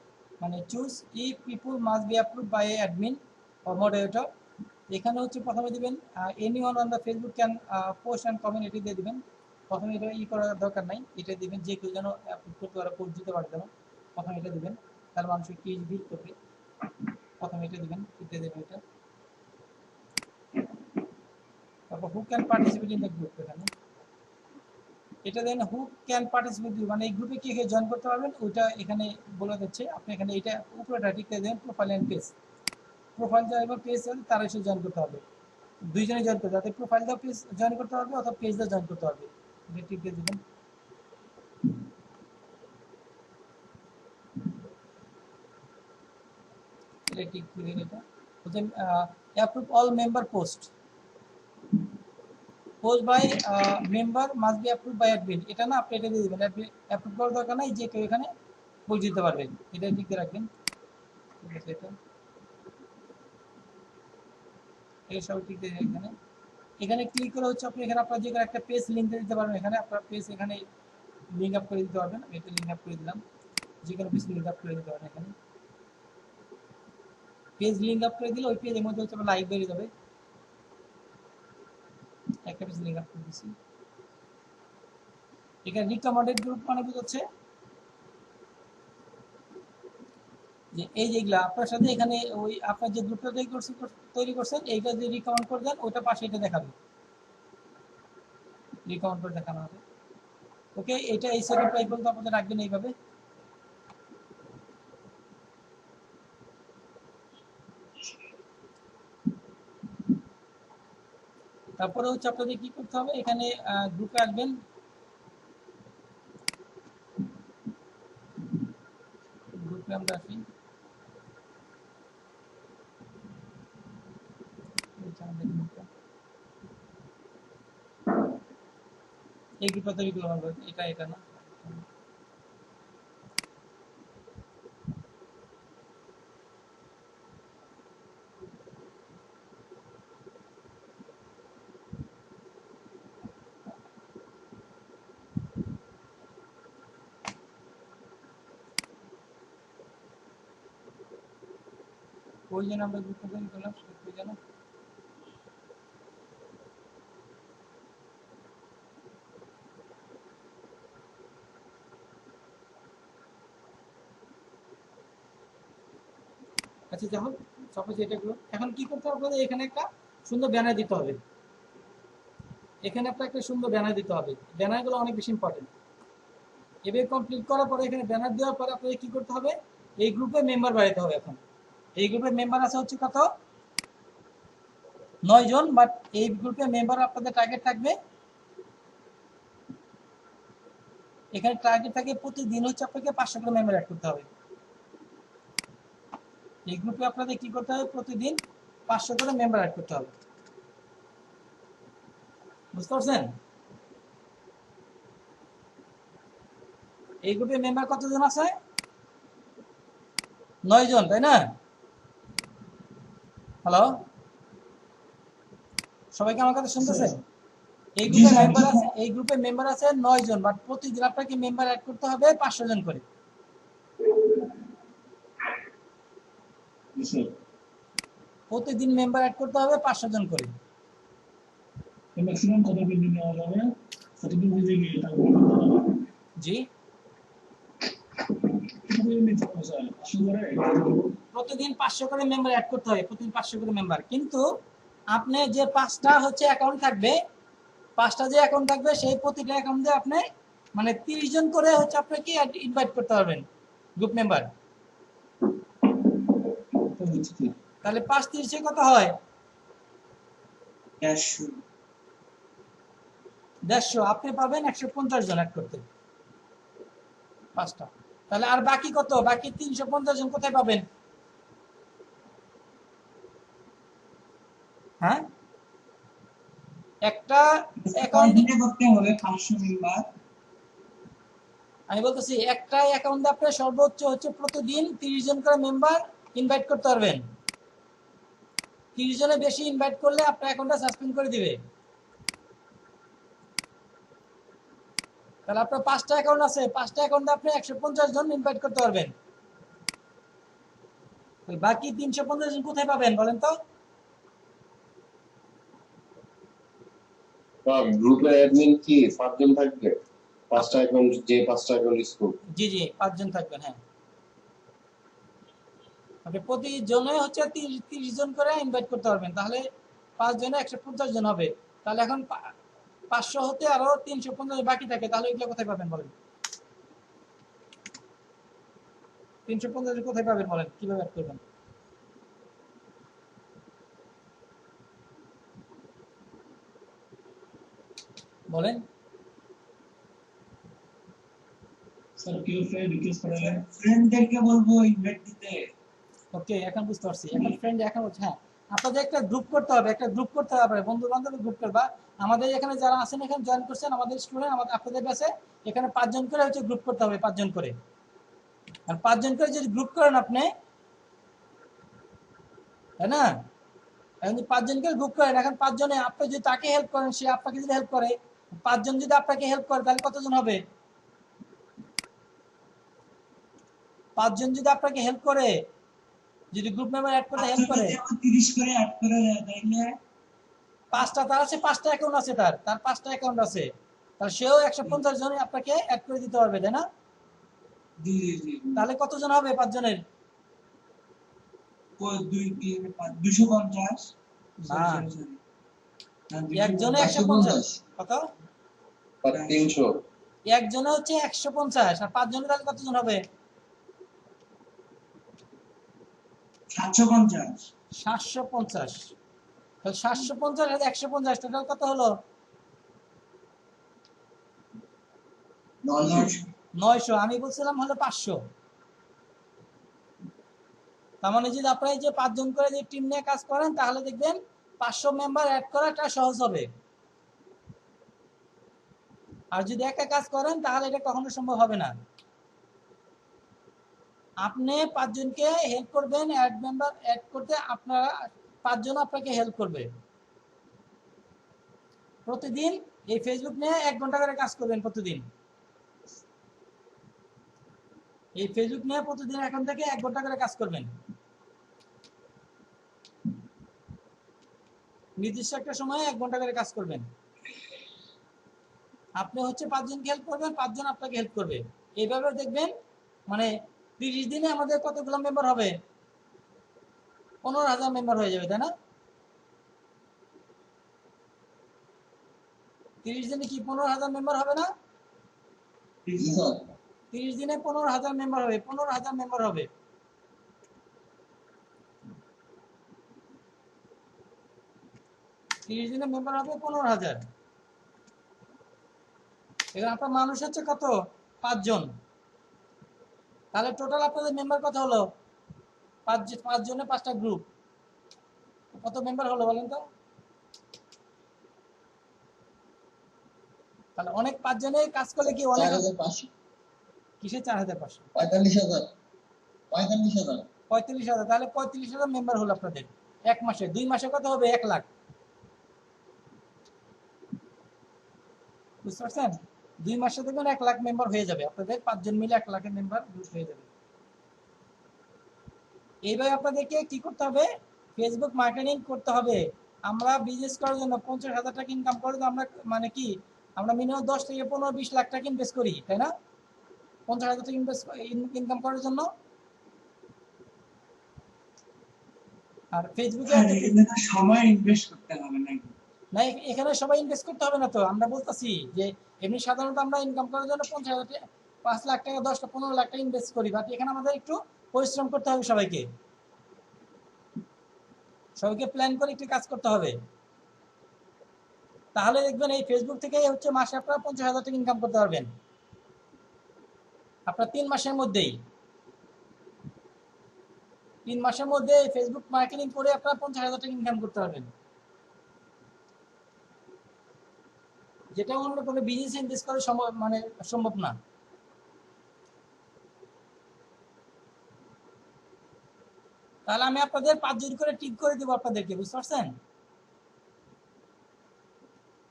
[SPEAKER 1] মানে choose if people must be approve by admin or moderator. এখানে হচ্ছে প্রথমে দিবেন anyone on the Facebook can post and comment এটি দিয়ে দিবেন। প্রথমে এটা করার দরকার নাই, এটা দিবেন যে কেউ যেন অ্যাপ্রুভ করতে পারে পোস্ট দিতে পারে যেন প্রথমে এটা দিবেন তার মানুষ একটু ভিড় করবে প্রথমে এটা দিবেন এটা দেবেন এটা। তারপর who can participate in the group এখানে এটা দেন হু ক্যান পার্টিসিপেট মানে এই গ্রুপে কে কে জয়েন করতে পারবেন ওইটা এখানে বলে দিচ্ছে। আপনি এখানে এটা উপরেটা ঠিক করে দেবেন প্রোফাইল এন্ড পেজ প্রোফাইল এবং পেজ তারা এসে জয়েন করতে হবে দুইজনে জয়েন করতে যাতে প্রোফাইল দাও পেজ জয়েন করতে পারবে অথবা পেজ দাও জয়েন করতে পারবে এটা ঠিক দিয়ে দেবেন। এটা ঠিক দিয়ে এটা হচ্ছে approve all member post post by member must be approve by admin এটা না আপনি এটা দিয়ে দেবেন অ্যাপ্রুভ করার দরকার নাই যে কেউ এখানে পোস্ট দিতে পারবেন এটা ঠিক দিয়ে রাখবেন ঠিক আছে। এটা এই সব ঠিক দিয়ে এখানে এখানে ক্লিক করে হচ্ছে আপনি এখানে আপনার যে কোনো একটা পেজ লিংক দিতে পারবেন এখানে আপনার পেজ এখানে লিংক আপ করে দিতে পারবেন আমি এটা লিংক আপ করে দিলাম যে কোনো পেজ লিংক আপ করে দিতে পারবেন এখানে পেজ লিংক আপ করে দিলে ওই পেজের মধ্যে হচ্ছে লাইভ বেরিয়ে যাবে একটা পেজ লিংক আপ করে দিচ্ছি। এখানে রিকমেন্ডেড গ্রুপ মানে বুঝাচ্ছে যে এই যেগুলা আপনার সাথে এখানে ওই আপনার যে গ্রুপটা তৈরি করছেন এইটা যদি রিকমেন্ড করে দেন ওইটা পাশে এটা দেখাবে রিকমেন্ড করে দেখানো হবে। ওকে এটা এই সেটআপ টাইপ বলতে আপনাদের রাখবেন এইভাবে। তারপরে হচ্ছে আপনাদের কি করতে হবে এখানে গ্রুপে আসবেন গ্রুপে আমরা আসি এই গ্রুপটা তৈরি করলাম এটা এটা না ওই জন্য আমরা গ্রুপটা তৈরি করলাম ওই জন্য আচ্ছা যাই হোক সাপোজ এটা গ্রুপ এখন কি করতে হবে এখানে একটা সুন্দর ব্যানার দিতে হবে এখানে আপনার একটা সুন্দর ব্যানার দিতে হবে ব্যানারগুলো অনেক বেশি ইম্পর্টেন্ট। এবার কমপ্লিট করার পরে এখানে ব্যানার দেওয়ার পরে আপনাদের কি করতে হবে এই গ্রুপে মেম্বার বাড়াতে হবে। এখন এই গ্রুপে মেম্বার আছে হচ্ছে কত 9 জন বাট এই গ্রুপে মেম্বার আপনাদের টার্গেট থাকবে এখানে টার্গেট থাকে প্রতিদিন হচ্ছে আপনাকে 500 করে মেম্বার অ্যাড করতে হবে। এই গ্রুপে আপনাদের কি করতে হবে প্রতিদিন 500 করে মেম্বার অ্যাড করতে হবে বুঝতে পারছেন। এই গ্রুপে মেম্বার কতজন আছে 9 জন তাই না। হ্যালো সবাইকে আমার কথা শুনতেছেন এই গ্রুপে মেম্বার আছে 9 জন বাট প্রতিদিন আপনাকে মেম্বার অ্যাড করতে হবে 500 জন করে প্রতিদিন মেম্বার অ্যাড করতে হবে 500 জন করে।
[SPEAKER 4] ম্যাক্সিমাম কত বিল নেওয়া যাবে প্রতিদিন বুঝে গিয়ে তারপর
[SPEAKER 1] জি প্রতিদিন 500 করে মেম্বার অ্যাড করতে হবে প্রতিদিন 500 করে মেম্বার কিন্তু আপনি যে 5টা হচ্ছে অ্যাকাউন্ট থাকবে 5টা যে অ্যাকাউন্ট থাকবে সেই প্রতিটা অ্যাকাউন্টে আপনি মানে 30 জন করে হচ্ছে আপনাকে ইনভাইট করতে পারবেন গ্রুপ মেম্বার। তাহলে 5 30 কত হয় 150 আপনি পাবেন 150 জন অ্যাড করতে 5টা তাহলে আর বাকি কত বাকি 350 জন কোথায় পাবেন হ্যাঁ একটা
[SPEAKER 3] কয়
[SPEAKER 1] অ্যাকাউন্ট
[SPEAKER 3] দিনে করতে হবে 500 মেম্বার?
[SPEAKER 1] আমি বলতেছি একটা অ্যাকাউন্টে আপনি সর্বোচ্চ হচ্ছে প্রতিদিন 30 জন করে মেম্বার ইনভাইট করতে পারবেন। 30 জনের বেশি ইনভাইট করলে আপনার অ্যাকাউন্টটা সাসপেন্ড করে দিবে। তাহলে আপনার 5টা অ্যাকাউন্ট আছে, 5টা অ্যাকাউন্টে আপনি 150 জন ইনভাইট করতে পারবেন। ওই বাকি 350 জন কোথায় পাবেন বলেন তো?
[SPEAKER 7] গ্রুপের অ্যাডমিন কি 5 জন থাকবে? 5টা অ্যাকাউন্ট, যে 5টা অ্যাকাউন্ট স্কুল।
[SPEAKER 1] জি জি 5 জন থাকবেন। হ্যাঁ, আপনি প্রতিজনে হচ্ছে 30 জন করে ইনভাইট করতে পারবেন। তাহলে 5 জনে 150 জন হবে। তাহলে এখন 500 হতে আরো 350 বাকি থাকে, তাহলে এগুলো কোথায় পাবেন বলেন? 350 জন কোথায় পাবেন বলেন, কিভাবে অ্যাড করবেন? বলেন।
[SPEAKER 4] স্যার কেউ ফ্রেন্ড রিকোয়েস্ট করালে
[SPEAKER 3] ফ্রেন্ডদেরকে বলবো ইনভাইট দিতে।
[SPEAKER 1] ওকে, এখন বুঝতে পারছি। এখন ফ্রেন্ড এখন হচ্ছে, হ্যাঁ আপনাদের একটা গ্রুপ করতে হবে, একটা গ্রুপ করতে হবে, বন্ধু বান্ধব গ্রুপ করবা। আমাদের এখানে যারা আছেন, এখানে জয়েন করছেন আমাদের স্টুডেন্ট, আমাদের আপনাদের ব্যাচে এখানে 5 জন করে হচ্ছে গ্রুপ করতে হবে, 5 জন করে। আর 5 জন করে যদি গ্রুপ করেন আপনি, তাই না? এখন যদি 5 জনকে গ্রুপ করেন, এখন 5 জনে আপনি যদি তাকে হেল্প করেন, সে আপনাকে যদি হেল্প করে, 5 জন যদি আপনাকে হেল্প করে, তাহলে কতজন হবে? 5 জন যদি আপনাকে হেল্প করে, যদি গ্রুপ মেম্বার অ্যাড করতে হেল্প
[SPEAKER 3] 500
[SPEAKER 1] করে,
[SPEAKER 3] যদি আমার 30 করে অ্যাড করে দেয় তাইলে
[SPEAKER 1] 5টা তার আছে, 5টা অ্যাকাউন্ট আছে, তার 5টা অ্যাকাউন্ট আছে, তাহলে সেও 150 জন আপনাকে অ্যাড করে দিতে পারবে, তাই না?
[SPEAKER 3] জি জি জি
[SPEAKER 1] তাহলে কতজন হবে 5 জনের?
[SPEAKER 3] 250।
[SPEAKER 1] না,
[SPEAKER 3] সরি
[SPEAKER 1] একজনে 150। কত?
[SPEAKER 7] 300।
[SPEAKER 1] একজনে হচ্ছে 150, আর 5 জনে তাহলে কতজন হবে?
[SPEAKER 3] 750।
[SPEAKER 1] 750। তাহলে 750 আর 150 টোটাল কত হলো? 900। আমি বলছিলাম হলো 500। তার মানে যদি আপনারা এই যে 5 জন করে যে টিম নিয়ে কাজ করেন, তাহলে দেখবেন 500 মেম্বার অ্যাড করাটা সহজ হবে। আর যদি একা কাজ করেন, তাহলে এটা কখনো সম্ভব হবে না। আপনি 5 জনকে হেল্প করবেন অ্যাড মেম্বার অ্যাড করতে, আপনারা 5 জন আপনাকে হেল্প করবে। প্রতিদিন এই ফেসবুক নিয়ে 1 ঘন্টা করে কাজ করবেন প্রতিদিন। এই ফেসবুক নিয়ে প্রতিদিন এখন থেকে 1 ঘন্টা করে কাজ করবেন। নির্দিষ্ট একটা সময়ে 1 ঘন্টা করে কাজ করবেন। আপনি হচ্ছে 5 জনকে হেল্প করবেন, 5 জন আপনাকে হেল্প করবে। এইভাবে দেখবেন মানে 30 দিনে আমাদের কতগুলো মেম্বার হবে? 15,000 মেম্বার হয়ে যাবে, তাই না? 30 দিনে কি 15,000 মেম্বার হবে না? 30 দিনে 15,000 মেম্বার হবে, 15,000 মেম্বার হবে। 30 দিনে মেম্বার হবে 15,000। এবার আপনার মানুষ হচ্ছে কত? 5 জন। তাহলে টোটাল আপনাদের মেম্বার কত হলো? 5 জনে 5টা গ্রুপ, কত মেম্বার হলো বলেন তো? তাহলে অনেক 5 জনে কাজ করলে কি অনেক?
[SPEAKER 8] 4,500।
[SPEAKER 1] কিসে 4,500?
[SPEAKER 8] 45,000। 45,000।
[SPEAKER 1] 45,000। তাহলে 35,000 মেম্বার হলো আপনাদের 1 মাসে। 2 মাসে কত হবে? 1 লাখ। বুঝতে পারছেন? 2 মাসে দেখবেন 1 লাখ মেম্বার হয়ে যাবে আপনাদের, 5 জন মিলে 1 লাখের মেম্বার গ্রুপ হয়ে যাবে। এইভাবে আপনাদেরকে কি করতে হবে? ফেসবুক মার্কেটিং করতে হবে। আমরা বিজনেস করার জন্য 50,000 টাকা ইনকাম করে, তো আমরা মানে কি, আমরা মিনিমাম 10 থেকে 15-20 লাখ টাকা ইনভেস্ট করি, তাই না? 50,000 টাকা ইনকাম করার জন্য। আর ফেসবুকে
[SPEAKER 3] আর এখানে তো সময় ইনভেস্ট করতে হবে নাকি?
[SPEAKER 1] না, এখানে সবাই ইনভেস্ট করতে হবে না তো। আমরা বলতেছি যে এমনি সাধারণত আমরা ইনকাম করার জন্য 50,000 টাকা, 5 লাখ টাকা, 10 লাখ, 15 লাখ টাকা ইনভেস্ট করি, বাট এখানে আমাদের একটু পরিশ্রম করতে হবে। সবাইকে প্ল্যান করে একটু কাজ করতে হবে। তাহলে দেখবেন এই ফেসবুক থেকে হচ্ছে মাসে আপনারা 50,000 টাকা ইনকাম করতে পারবেন আপনার 3 মাসের মধ্যেই। 3 মাসের মধ্যে ফেসবুক মার্কেটিং করে আপনারা 50,000 টাকা ইনকাম করতে পারবেন। যেটা অন্য কোনো বিজনেস ইনভেস্ট করা সম্ভব মানে সম্ভব না। তাহলে আমি আপনাদের 5 জন করে টিক করে দেবো আপনাদেরকে, বুঝতে পারছেন?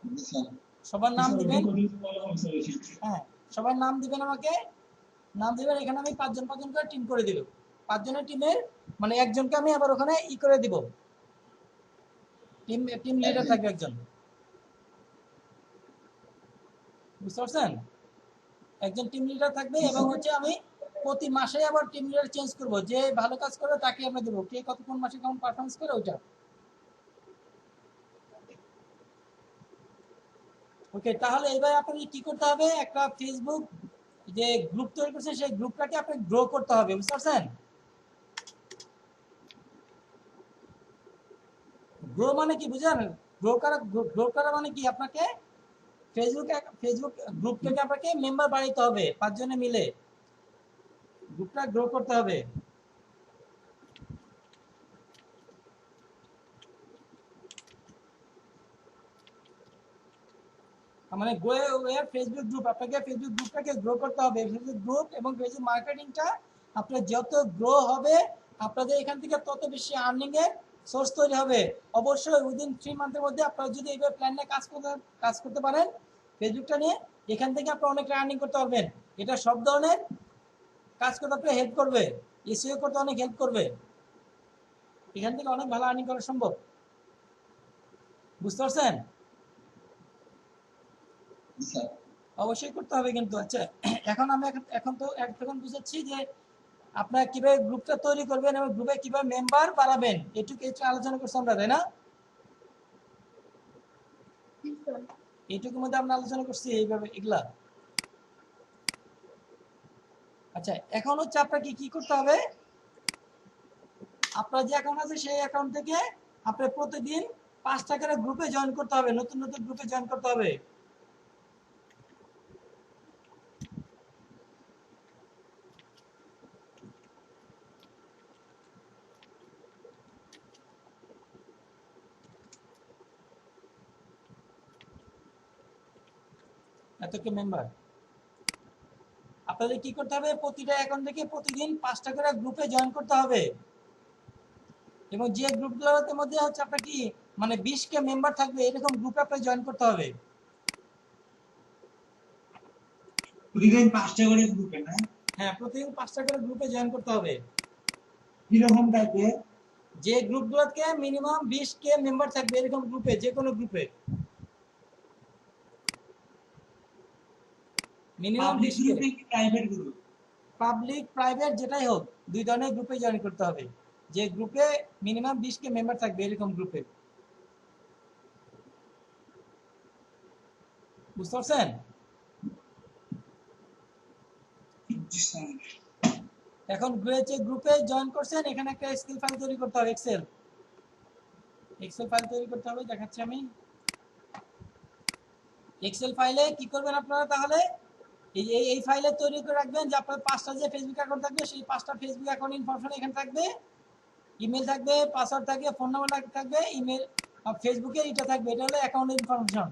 [SPEAKER 8] জি স্যার।
[SPEAKER 1] সবার নাম
[SPEAKER 4] Sir,
[SPEAKER 1] দিবেন।
[SPEAKER 4] ওটা করে ভালো হবে স্যার এই শীটটি।
[SPEAKER 1] হ্যাঁ, সবার নাম দিবেন, আমাকে নাম দিবেন। এখানে আমি 5 জন করে টিম করে দিব। 5 জনের টিমের মানে একজনকে আমি আবার ওখানে করে দিব, টিম লিডার থাকবে একজন, বুঝতে পারছেন? একজন টিম লিডার থাকবে এবং হচ্ছে আমি প্রতি মাসে আবার টিম লিডার চেঞ্জ করব, যে ভালো কাজ করে তাকে আমরা দেবো, কে কত কোন মাসে কেমন পারফরমেন্স করে ওইটা। ওকে, তাহলে এবার আপনাকে কি করতে হবে, একটা ফেসবুক যে গ্রুপ তৈরি করছেন সেই গ্রুপটাকে আপনাকে গ্রো করতে হবে, বুঝতে পারছেন? গ্রো মানে কি বুঝেন? গ্রো করা মানে কি, আপনাকে ফেসবুক গ্রুপ থেকে আপনাকে মেম্বার বাড়াইতে হবে, 5 জনে মিলে গ্রুপটা গ্রো করতে হবে। মানে ফেসবুক গ্রুপ, আপনাকে ফেসবুক গ্রুপটাকে গ্রো করতে হবে। ফেসবুক গ্রুপ এবং ফেসবুক মার্কেটিংটা আপনার যত গ্রো হবে আপনাদের এখান থেকে তত বেশি আর্নিং এর সোর্স তৈরি হবে। অবশ্যই উইদিন 3 মান্থের মধ্যে আপনারা যদি এইভাবে প্ল্যান নিয়ে কাজ করতে পারেন ফেসবুকটা নিয়ে, এখান থেকে আপনারা অনেক আর্নিং করতে পারবেন। এটা সব ধরনের কাজ করতে আপনাকে হেল্প করবে, এসইও করতে অনেক হেল্প করবে। এখান থেকে অনেক ভালো আর্নিং করা সম্ভব, বুঝতে পারছেন?
[SPEAKER 8] জি স্যার।
[SPEAKER 1] অবশ্যই করতে হবে কিন্তু। আচ্ছা, এখন বুঝাচ্ছি যে আপনারা কিভাবে গ্রুপটা তৈরি করবেন এবং গ্রুপে কিভাবে মেম্বার বাড়াবেন, এটুকু আলোচনা করছি আমরা, তাই না? এইটুকুর মধ্যে আমরা আলোচনা করছি এইভাবে এগুলা। আচ্ছা, এখন হচ্ছে আপনাকে কি করতে হবে, আপনার যে অ্যাকাউন্ট আছে সেই অ্যাকাউন্ট থেকে আপনার প্রতিদিন 5টা করে গ্রুপে জয়েন করতে হবে, নতুন নতুন গ্রুপে জয়েন করতে হবে। এতকে মেম্বার আপনাদের কি করতে হবে, প্রতিটা অ্যাকাউন্ট থেকে প্রতিদিন 5টা করে গ্রুপে জয়েন করতে হবে। এবং যে গ্রুপগুলোর মধ্যে হচ্ছে আপনার কি মানে 20কে মেম্বার থাকবে এরকম গ্রুপে আপনার জয়েন করতে হবে।
[SPEAKER 3] প্রতিদিন 5টা করে গ্রুপে না?
[SPEAKER 1] হ্যাঁ, প্রতিদিন 5টা করে গ্রুপে জয়েন করতে হবে।
[SPEAKER 3] কিরকম টাইপের?
[SPEAKER 1] যে গ্রুপগুলোতে মিনিমাম 20কে মেম্বার থাকবে এরকম গ্রুপে, যে কোনো গ্রুপে মিনিমাম
[SPEAKER 3] পাবলিক
[SPEAKER 1] 20কে।
[SPEAKER 3] গ্রুপে কি প্রাইভেট গ্রুপ?
[SPEAKER 1] পাবলিক প্রাইভেট যেটাই হোক, 2 ধরনের গ্রুপে জয়েন করতে হবে, যে গ্রুপে মিনিমাম 20কে মেম্বার থাকবে এরকম গ্রুপে, বুঝতে পারছেন?
[SPEAKER 3] জি স্যার।
[SPEAKER 1] এখন গ্রুপে জয়েন করছেন, এখানে একটা এক্সেল ফাইল তৈরি করতে হবে, এক্সেল ফাইল তৈরি করতে হবে, দেখাচ্ছি আমি। এক্সেল ফাইলে কি করবেন আপনারা, তাহলে এই ফাইলে তৈরি করে রাখবেন যে আপনার 5টা যে ফেসবুক অ্যাকাউন্ট থাকবে সেই 5টা ফেসবুক অ্যাকাউন্ট ইনফরমেশন এখানে থাকবে, ইমেল থাকবে, পাসওয়ার্ড থাকবে, ফোন নাম্বার থাকবে, ইমেল ফেসবুকের এটা থাকবে, এটা হলো অ্যাকাউন্টের ইনফরমেশন।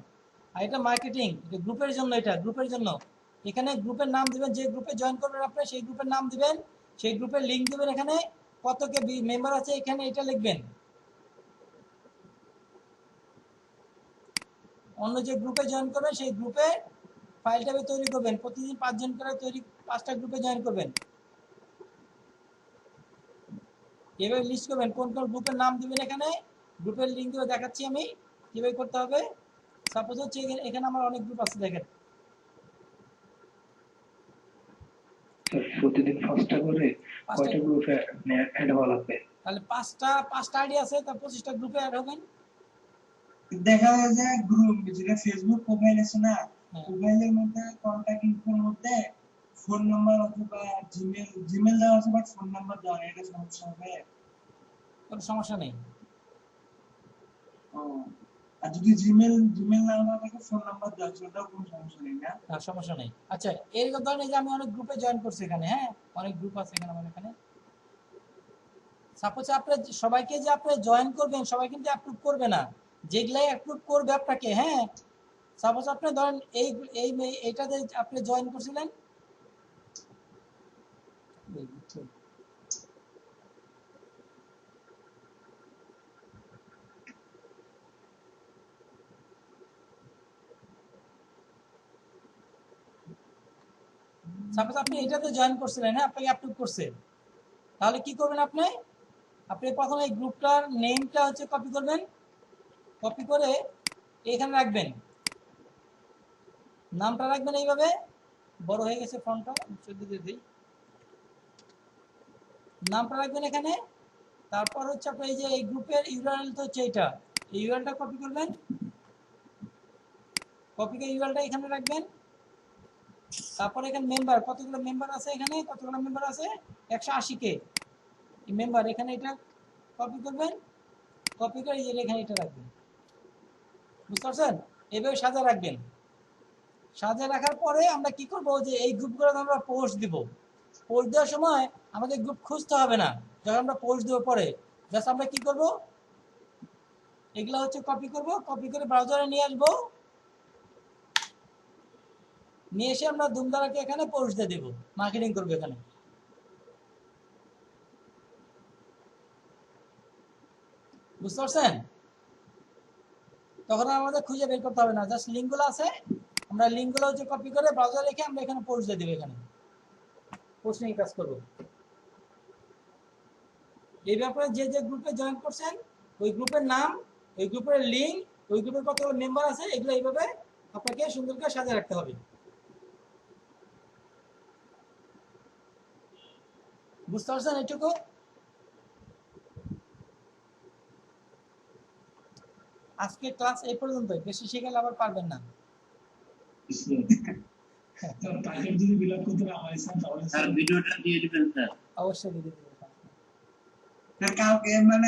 [SPEAKER 1] আর এটা মার্কেটিং, এটা গ্রুপের জন্য, এটা গ্রুপের জন্য। এখানে গ্রুপের নাম দিবেন, যে গ্রুপে জয়েন করবেন আপনি সেই গ্রুপের নাম দিবেন, সেই গ্রুপের লিংক দিবেন, এখানে কত কে মেম্বার আছে এখানে এটা লিখবেন। অন্য যে গ্রুপে জয়েন করবেন সেই গ্রুপে ফাইলটা তৈরি করবেন, প্রতিদিন 5 জন করে 5টা গ্রুপে জয়েন করবেন। এভাবে লিস্ট করবেন কোন কোন গ্রুপের নাম দিবেন, এখানে গ্রুপের লিংক দিয়ে দেখাচ্ছি আমি কিভাবে করতে হবে। সাপোজ হচ্ছে এখানে আমার অনেক গ্রুপ আছে, দেখেন
[SPEAKER 5] স্যার প্রতিদিন 5টা করে
[SPEAKER 1] 5টা
[SPEAKER 5] কয়টা গ্রুপে অ্যাড হওয়া লাগবে?
[SPEAKER 1] তাহলে 5টা আইডি আছে, তার 25টা গ্রুপে অ্যাড হবেন।
[SPEAKER 3] দেখা যায় যে গ্রুপ যেটা ফেসবুক প্রোফাইল আছে না,
[SPEAKER 1] হ্যাঁ।
[SPEAKER 3] প্রোফাইলের মধ্যে কন্টাক্ট ইনফোর মধ্যে ফোন নাম্বার অথবা জিমেল দেওয়া আছে বাট ফোন নাম্বার দেওয়া নেই, এটা সমস্যা হবে?
[SPEAKER 1] কোনো সমস্যা নেই।
[SPEAKER 3] ও, আর যদি জিমেল না থাকে ফোন নাম্বার দেওয়া আছে ওটাও কোনো সমস্যা নেই না?
[SPEAKER 1] না, সমস্যা নেই। আচ্ছা, এরকম ধরনের যে আমি অনেক গ্রুপে জয়েন করছি এখানে, হ্যাঁ অনেক গ্রুপ আছে এখানে আমার এখানে। সাপোজ আপনি সবাইকে যে আপনি জয়েন করবেন সবাই কিন্তু অ্যাপ্রুভ করবে না, যেগুলাই অ্যাপ্রুভ করবে আপনাকে, হ্যাঁ সাপোজ আপনি ধরেন এইটাতে আপনি জয়েন করছিলেন, সাপোজ আপনি এটাতে জয়েন করছিলেন, হ্যাঁ, আপনাকে অ্যাপ্রুভ করছে, তাহলে কি করবেন আপনি? আপনি প্রথমে এই গ্রুপটার নেমটা হচ্ছে কপি করবেন, কপি করে এখানে রাখবেন, নামটা রাখবেন এইভাবে, বড় হয়ে গেছে ফন্টটা, দিয়ে দিই, নামটা রাখবেন এখানে। তারপর হচ্ছে আপনি এই যে এই গ্রুপের ইউআরএল তো হচ্ছে এইটা, এই ইউআরএলটা কপি করবেন, কপি করে ইউআরএলটা এখানে রাখবেন। তারপর এখানে মেম্বার, কতগুলো মেম্বার আছে, এখানে কতগুলো মেম্বার আছে, 180 কে মেম্বার, এখানে এটা কপি করবেন, কপি করে এখানে এটা রাখবেন, বুঝতে পারছেন? এইভাবে সাজা রাখবেন। সাজা রাখার পরে আমরা কি করব, যে এই গ্রুপগুলো আমরা পোস্ট দিব। পোস্ট দেওয়ার সময় আমাদের গ্রুপ খুঁজতে হবে না, যখন আমরা পোস্ট দেওয়ার পরে জাস্ট আমরা কি করব, এগুলা হচ্ছে কপি করব, কপি করে ব্রাউজারে নিয়ে আসবো, নিয়ে এসে আমরা ধুমধারাকে এখানে পোস্ট দিয়ে দেবো, মার্কেটিং করবো এখানে। বুঝতে পারছেন? তখন আমাদের খুঁজে বের করতে হবে না, জাস্ট লিঙ্কগুলো আছে, আমরা লিঙ্কগুলো হচ্ছে কপি করে ব্রাউজারে রেখে আমরা এখানে পোস্ট দিয়ে দেবো, এখানে পোস্ট নিয়ে কাজ করবো। এই ব্যাপারে যে যে গ্রুপে জয়েন করছেন, ওই গ্রুপের নাম, ওই গ্রুপের লিঙ্ক, ওই গ্রুপের কতগুলো মেম্বার আছে, এগুলো এইভাবে আপনাকে সুন্দর করে সাজিয়ে রাখতে হবে। বুঝতে পারছেন এইটুকু? আজকে ক্লাস এই পর্যন্তই, বেশি শিখালে আবার পারবেন না।
[SPEAKER 4] স্যার টাইটেল যদি বিলাপ করতে না হয় স্যার, তাহলে
[SPEAKER 6] স্যার ভিডিওটা দিয়ে দিবেন স্যার।
[SPEAKER 1] অবশ্যই দিতে দেবো।
[SPEAKER 3] কালকে মানে